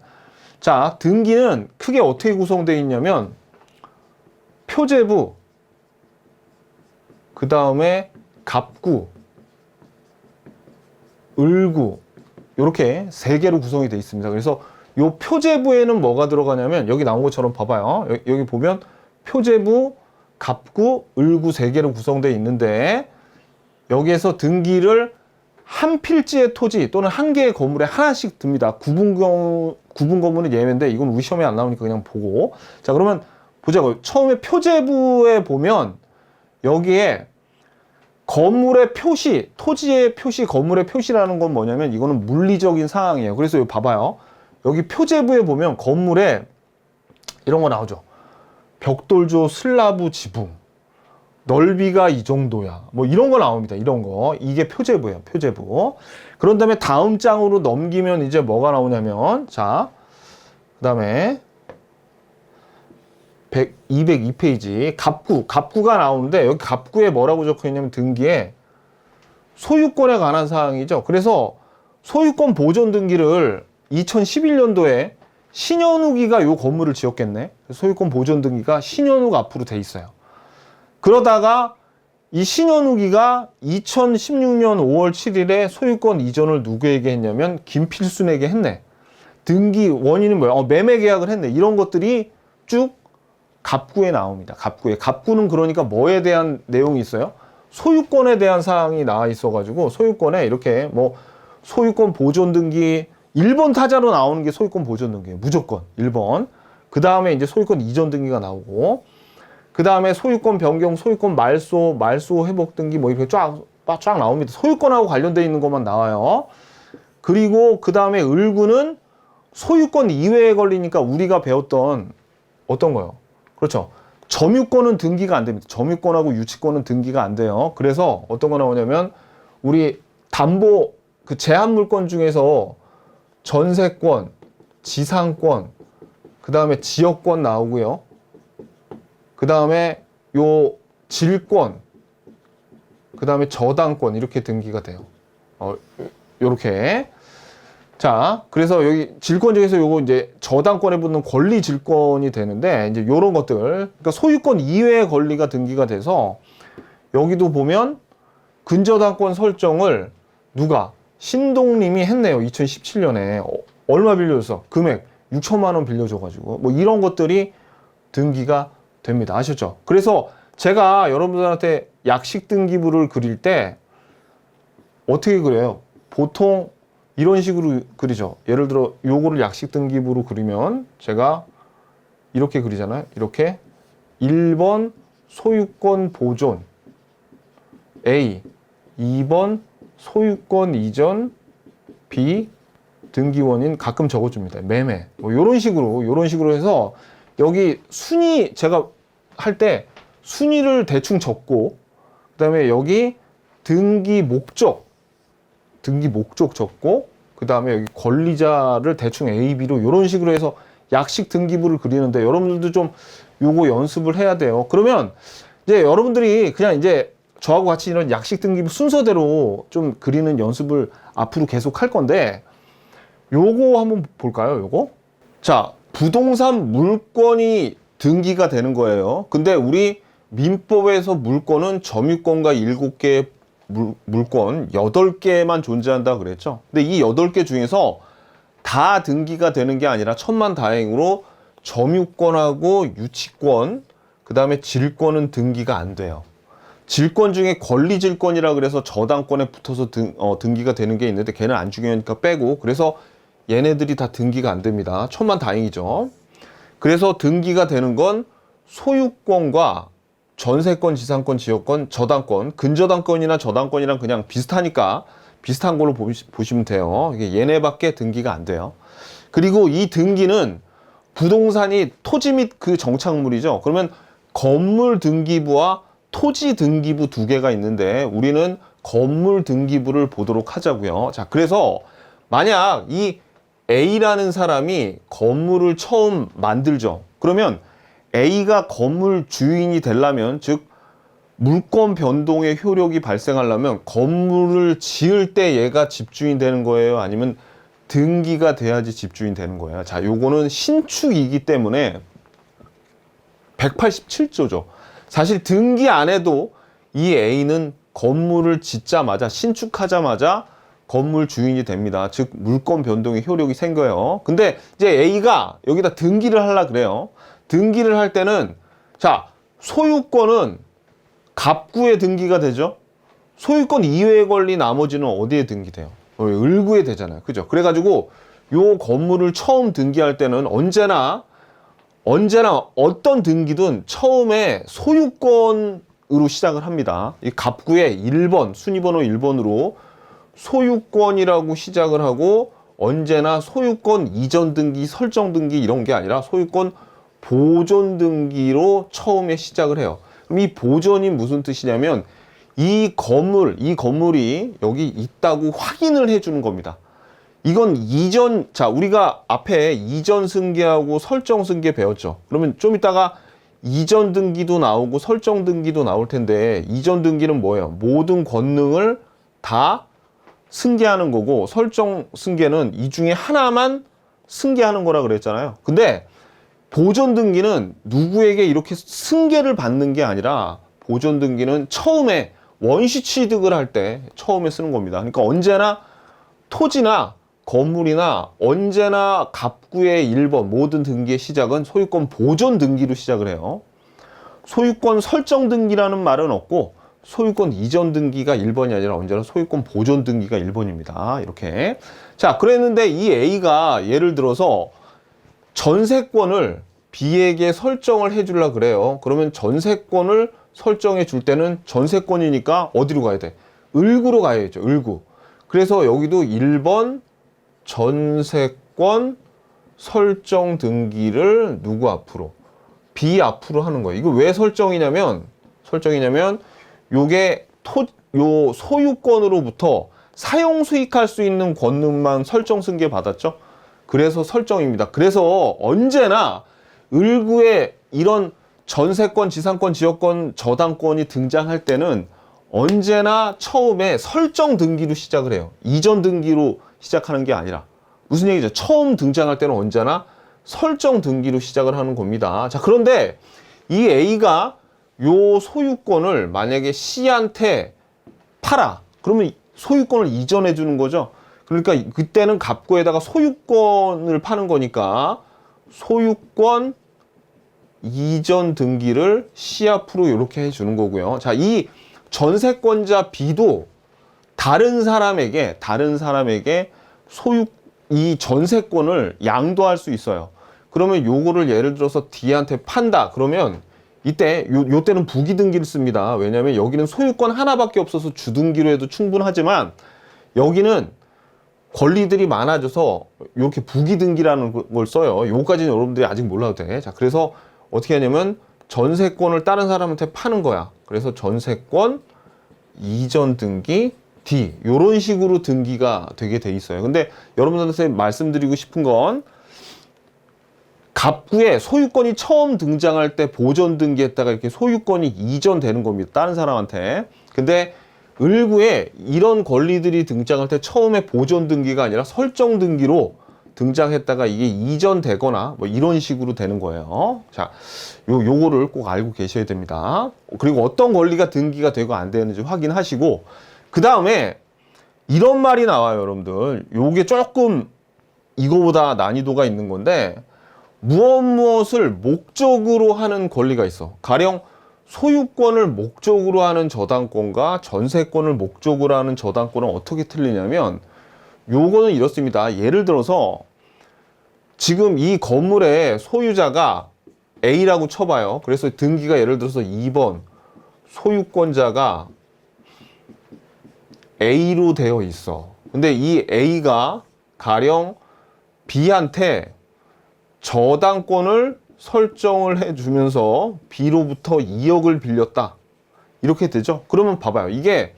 자, 등기는 크게 어떻게 구성되어 있냐면 표제부, 그 다음에 갑구, 을구 이렇게 세 개로 구성이 되어 있습니다. 그래서 요 표제부에는 뭐가 들어가냐면 여기 나온 것처럼 봐봐요. 여기 보면 표제부, 갑구, 을구 세 개로 구성되어 있는데 여기에서 등기를 한 필지의 토지 또는 한 개의 건물에 하나씩 듭니다. 구분 건물은 예외인데 이건 우리 시험에 안 나오니까 그냥 보고. 자, 그러면 보자고요. 처음에 표제부에 보면 여기에 건물의 표시, 토지의 표시, 건물의 표시라는 건 뭐냐면 이거는 물리적인 사항이에요. 그래서 여기 봐봐요. 여기 표제부에 보면 건물에 이런 거 나오죠. 벽돌조 슬라브 지붕, 넓이가 이 정도야. 뭐 이런 거 나옵니다. 이런 거. 이게 표제부예요. 표제부. 그런 다음에 다음 장으로 넘기면 이제 뭐가 나오냐면, 자, 그 다음에 202페이지 갑구가 나오는데, 여기 갑구에 뭐라고 적혀 있냐면 등기에 소유권에 관한 사항이죠. 그래서 소유권 보존 등기를 2011년도에 신현욱이가 요 건물을 지었겠네. 소유권 보존 등기가 신현욱 앞으로 돼 있어요. 그러다가 이 신현욱이가 2016년 5월 7일에 소유권 이전을 누구에게 했냐면 김필순에게 했네. 등기 원인은 뭐야? 매매 계약을 했네. 이런 것들이 쭉 갑구에 나옵니다. 갑구는 그러니까 뭐에 대한 내용이 있어요? 소유권에 대한 사항이 나와 있어가지고 소유권에 이렇게 뭐 소유권 보존 등기 1번 타자로 나오는 게 소유권 보존 등기예요. 무조건 1번. 그 다음에 이제 소유권 이전 등기가 나오고, 그 다음에 소유권 변경, 소유권 말소 회복 등기 뭐 이렇게 쫙 나옵니다. 소유권하고 관련되어 있는 것만 나와요. 그리고 그 다음에 을구는 소유권 이외에 걸리니까 우리가 배웠던 어떤 거요? 그렇죠. 점유권은 등기가 안 됩니다. 점유권하고 유치권은 등기가 안 돼요. 그래서 어떤 거 나오냐면 우리 담보 그 제한 물권 중에서 전세권, 지상권, 그 다음에 지역권 나오고요. 그 다음에 요 질권, 그 다음에 저당권 이렇게 등기가 돼요. 요렇게. 자, 그래서 여기 질권 중에서 요거 이제 저당권에 붙는 권리 질권이 되는데, 이제 요런 것들, 그러니까 소유권 이외의 권리가 등기가 돼서 여기도 보면 근저당권 설정을 누가? 신동님이 했네요. 2017년에. 얼마 빌려줬어? 금액 6천만 원 빌려줘가지고. 뭐 이런 것들이 등기가 됩니다. 아셨죠? 그래서 제가 여러분들한테 약식 등기부를 그릴 때 어떻게 그려요? 보통 이런 식으로 그리죠. 예를 들어 요거를 약식 등기부로 그리면 제가 이렇게 그리잖아요. 이렇게 1번 소유권 보존 A, 2번 소유권 이전 B, 등기원인 가끔 적어줍니다. 매매. 뭐 요런 식으로 해서 여기 순위 제가 할 때 순위를 대충 적고, 그 다음에 여기 등기 목적 적고, 그 다음에 여기 권리자를 대충 A, B로 이런 식으로 해서 약식 등기부를 그리는데 여러분들도 좀 요거 연습을 해야 돼요. 그러면 이제 여러분들이 그냥 이제 저하고 같이 이런 약식 등기부 순서대로 좀 그리는 연습을 앞으로 계속 할 건데, 요거 한번 볼까요? 요거. 자, 부동산 물권이 등기가 되는 거예요. 근데 우리 민법에서 물권은 점유권과 7개의 물권 8개만 존재한다 그랬죠. 근데 이 8개 중에서 다 등기가 되는 게 아니라 천만다행으로 점유권하고 유치권, 그 다음에 질권은 등기가 안 돼요. 질권 중에 권리질권이라 그래서 저당권에 붙어서 등기가 되는 게 있는데 걔는 안 중요하니까 빼고, 그래서 얘네들이 다 등기가 안 됩니다. 천만다행이죠. 그래서 등기가 되는 건 소유권과 전세권, 지상권, 지역권, 저당권, 근저당권이나 저당권이랑 그냥 비슷하니까 비슷한 걸로 보시면 돼요. 이게 얘네밖에 등기가 안 돼요. 그리고 이 등기는 부동산이 토지 및 그 정착물이죠. 그러면 건물 등기부와 토지 등기부 두 개가 있는데 우리는 건물 등기부를 보도록 하자고요. 자, 그래서 만약 이 A라는 사람이 건물을 처음 만들죠. 그러면 A가 건물 주인이 되려면, 즉 물권 변동의 효력이 발생하려면 건물을 지을 때 얘가 집주인 되는 거예요? 아니면 등기가 돼야지 집주인 되는 거예요? 자, 요거는 신축이기 때문에 187조죠. 사실 등기 안 해도 이 A는 건물을 짓자마자, 신축하자마자 건물 주인이 됩니다. 즉 물권 변동의 효력이 생겨요. 근데 이제 A가 여기다 등기를 하려 그래요. 등기를 할 때는, 자, 소유권은 갑구에 등기가 되죠. 소유권 이외에 걸린 나머지는 어디에 등기돼요? 을구에 되잖아요. 그죠? 그래가지고 요 건물을 처음 등기할 때는 언제나 언제나 어떤 등기든 처음에 소유권으로 시작을 합니다. 이 갑구의 1번, 순위번호 1번으로 소유권이라고 시작을 하고 언제나 소유권 이전 등기, 설정 등기 이런 게 아니라 소유권 보존 등기로 처음에 시작을 해요. 그럼 이 보존이 무슨 뜻이냐면 이 건물이 여기 있다고 확인을 해주는 겁니다. 이건 이전, 자, 우리가 앞에 이전 승계하고 설정 승계 배웠죠. 그러면 좀 이따가 이전 등기도 나오고 설정 등기도 나올 텐데, 이전 등기는 뭐예요? 모든 권능을 다 승계하는 거고, 설정 승계는 이 중에 하나만 승계하는 거라 그랬잖아요. 근데 보존 등기는 누구에게 이렇게 승계를 받는 게 아니라, 보존 등기는 처음에 원시 취득을 할 때 처음에 쓰는 겁니다. 그러니까 언제나 토지나 건물이나 언제나 갑구의 1번 모든 등기의 시작은 소유권 보존 등기로 시작을 해요. 소유권 설정 등기라는 말은 없고 소유권 이전 등기가 1번이 아니라 언제나 소유권 보존 등기가 1번입니다. 이렇게. 자, 그랬는데 이 A가 예를 들어서 전세권을 B에게 설정을 해주려고 그래요. 그러면 전세권을 설정해 줄 때는 전세권이니까 어디로 가야 돼? 을구로 가야죠. 을구. 그래서 여기도 1번 전세권 설정 등기를 누구 앞으로? B 앞으로 하는 거예요. 이거 왜 설정이냐면 요게 요 소유권으로부터 사용 수익할 수 있는 권능만 설정 승계 받았죠. 그래서 설정입니다. 그래서 언제나 을구에 이런 전세권, 지상권, 지역권, 저당권이 등장할 때는 언제나 처음에 설정 등기로 시작을 해요. 이전 등기로 시작하는 게 아니라. 무슨 얘기죠? 처음 등장할 때는 언제나 설정 등기로 시작을 하는 겁니다. 자, 그런데 이 A가 요 소유권을 만약에 C한테 팔아. 그러면 소유권을 이전해 주는 거죠. 그러니까 그때는 갑구에다가 소유권을 파는 거니까 소유권 이전 등기를 C 앞으로 이렇게 해주는 거고요. 자, 이 전세권자 B도 다른 사람에게 이 전세권을 양도할 수 있어요. 그러면 요거를 예를 들어서 D한테 판다. 그러면 이때 요 때는 부기 등기를 씁니다. 왜냐하면 여기는 소유권 하나밖에 없어서 주등기로 해도 충분하지만 여기는 권리들이 많아져서 이렇게 부기 등기라는 걸 써요. 요거까지는 여러분들이 아직 몰라도 돼. 자, 그래서 어떻게 하냐면 전세권을 다른 사람한테 파는 거야. 그래서 전세권 이전 등기 D 요런 식으로 등기가 되게 돼 있어요. 근데 여러분들한테 말씀드리고 싶은 건 갑구에 소유권이 처음 등장할 때 보존 등기했다가 이렇게 소유권이 이전되는 겁니다. 다른 사람한테. 근데 을구에 이런 권리들이 등장할 때 처음에 보존 등기가 아니라 설정 등기로 등장했다가 이게 이전되거나 뭐 이런 식으로 되는 거예요. 자, 요거를 꼭 알고 계셔야 됩니다. 그리고 어떤 권리가 등기가 되고 안 되는지 확인하시고, 그 다음에 이런 말이 나와요, 여러분들. 요게 조금 이거보다 난이도가 있는 건데, 무엇을 목적으로 하는 권리가 있어. 가령 소유권을 목적으로 하는 저당권과 전세권을 목적으로 하는 저당권은 어떻게 틀리냐면, 요거는 이렇습니다. 예를 들어서 지금 이 건물의 소유자가 A라고 쳐봐요. 그래서 등기가 예를 들어서 2번 소유권자가 A로 되어 있어. 근데 이 A가 가령 B한테 저당권을 설정을 해주면서 B로부터 2억을 빌렸다. 이렇게 되죠. 그러면 봐봐요. 이게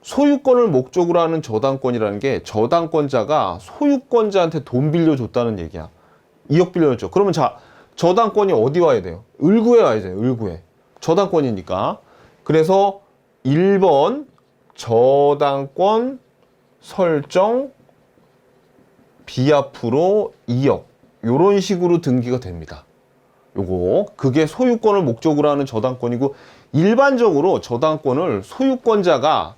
소유권을 목적으로 하는 저당권이라는 게 저당권자가 소유권자한테 돈 빌려줬다는 얘기야. 2억 빌려줬죠. 그러면 자, 저당권이 어디 와야 돼요? 을구에 와야 돼요. 을구에. 저당권이니까. 그래서 1번 저당권 설정 B 앞으로 2억. 요런 식으로 등기가 됩니다. 요거. 그게 소유권을 목적으로 하는 저당권이고, 일반적으로 저당권을 소유권자가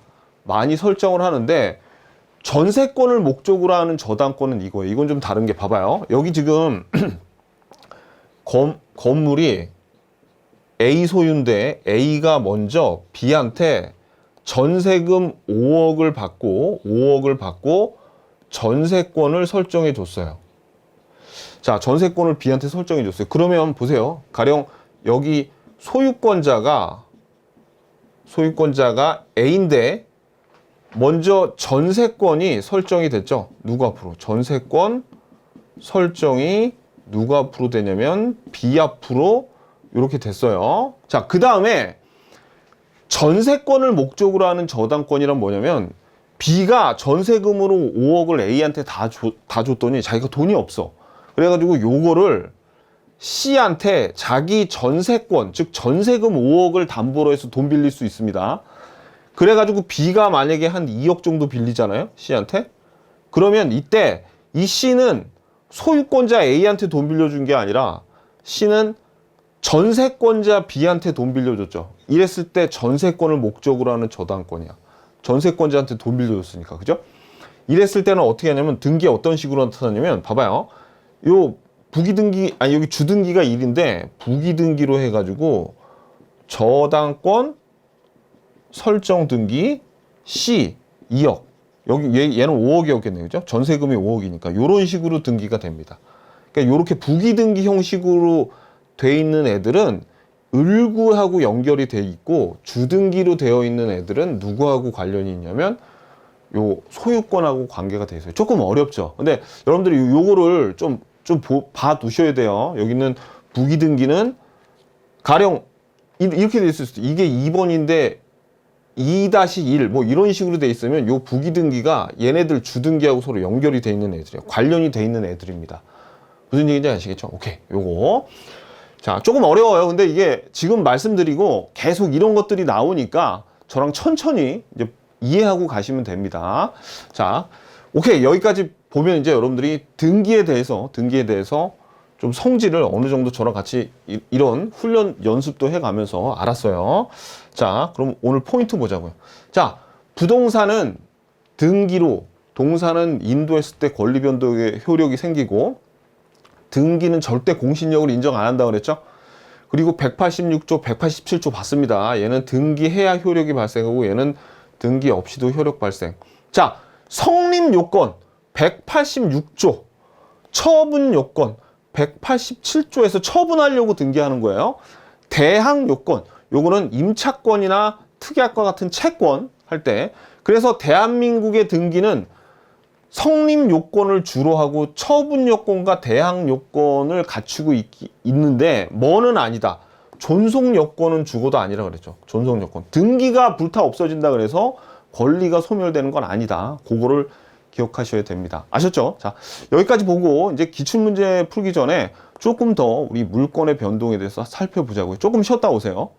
많이 설정을 하는데 전세권을 목적으로 하는 저당권은 이거예요. 이건 좀 다른 게 봐봐요. 여기 지금 건물이 A 소유인데 A가 먼저 B한테 전세금 5억을 받고 전세권을 설정해 줬어요. 자, 전세권을 B한테 설정해 줬어요. 그러면 보세요. 가령 여기 소유권자가 A인데 먼저 전세권이 설정이 됐죠. 누구 앞으로? 전세권 설정이 누구 앞으로 되냐면 B 앞으로 이렇게 됐어요. 자, 그 다음에 전세권을 목적으로 하는 저당권이란 뭐냐면 B가 전세금으로 5억을 A한테 다 줬더니 자기가 돈이 없어. 그래가지고 요거를 C한테 자기 전세권, 즉 전세금 5억을 담보로 해서 돈 빌릴 수 있습니다. 그래가지고 B가 만약에 한 2억 정도 빌리잖아요, C한테. 그러면 이때 이 C는 소유권자 A한테 돈 빌려준 게 아니라 C는 전세권자 B한테 돈 빌려줬죠. 이랬을 때 전세권을 목적으로 하는 저당권이야. 전세권자한테 돈 빌려줬으니까, 그죠? 이랬을 때는 어떻게 하냐면 등기에 어떤 식으로 나타나냐면 봐봐요. 요 부기등기, 아니 여기 주등기가 1인데 부기등기로 해가지고 저당권 설정 등기 C 2억. 여기 얘는 5억이었겠네요. 그죠? 전세금이 5억이니까 요런 식으로 등기가 됩니다. 그러니까 요렇게 부기등기 형식으로 돼 있는 애들은 을구하고 연결이 돼 있고 주등기로 되어 있는 애들은 누구하고 관련이 있냐면 요 소유권하고 관계가 돼 있어요. 조금 어렵죠. 근데 여러분들이 요거를 좀 봐 두셔야 돼요. 여기 있는 부기등기는 가령 이렇게 돼 있을 수도 있어요. 이게 2번인데 2-1 뭐 이런 식으로 돼 있으면 요 부기등기가 얘네들 주등기하고 서로 연결이 돼 있는 애들이에요. 관련이 돼 있는 애들입니다. 무슨 얘기인지 아시겠죠? 오케이. 요거. 자, 조금 어려워요. 근데 이게 지금 말씀드리고 계속 이런 것들이 나오니까 저랑 천천히 이제 이해하고 가시면 됩니다. 자, 오케이. 여기까지 보면 이제 여러분들이 등기에 대해서 좀 성질을 어느 정도 저랑 같이 이런 훈련 연습도 해가면서 알았어요. 자, 그럼 오늘 포인트 보자고요. 자, 부동산은 등기로, 동산은 인도했을 때 권리 변동의 효력이 생기고 등기는 절대 공신력을 인정 안 한다고 그랬죠? 그리고 186조, 187조 봤습니다. 얘는 등기해야 효력이 발생하고 얘는 등기 없이도 효력 발생. 자, 성립 요건 186조, 처분 요건 187조에서 처분하려고 등기하는 거예요. 대항 요건, 요거는 임차권이나 특약과 같은 채권 할 때. 그래서 대한민국의 등기는 성립 요건을 주로 하고 처분 요건과 대항 요건을 갖추고 있는데 뭐는 아니다. 존속 요건은 주고도 아니라 그랬죠. 존속 요건. 등기가 불타 없어진다 그래서 권리가 소멸되는 건 아니다. 그거를 기억하셔야 됩니다. 아셨죠? 자, 여기까지 보고 이제 기출문제 풀기 전에 조금 더 우리 물권의 변동에 대해서 살펴보자고요. 조금 쉬었다 오세요.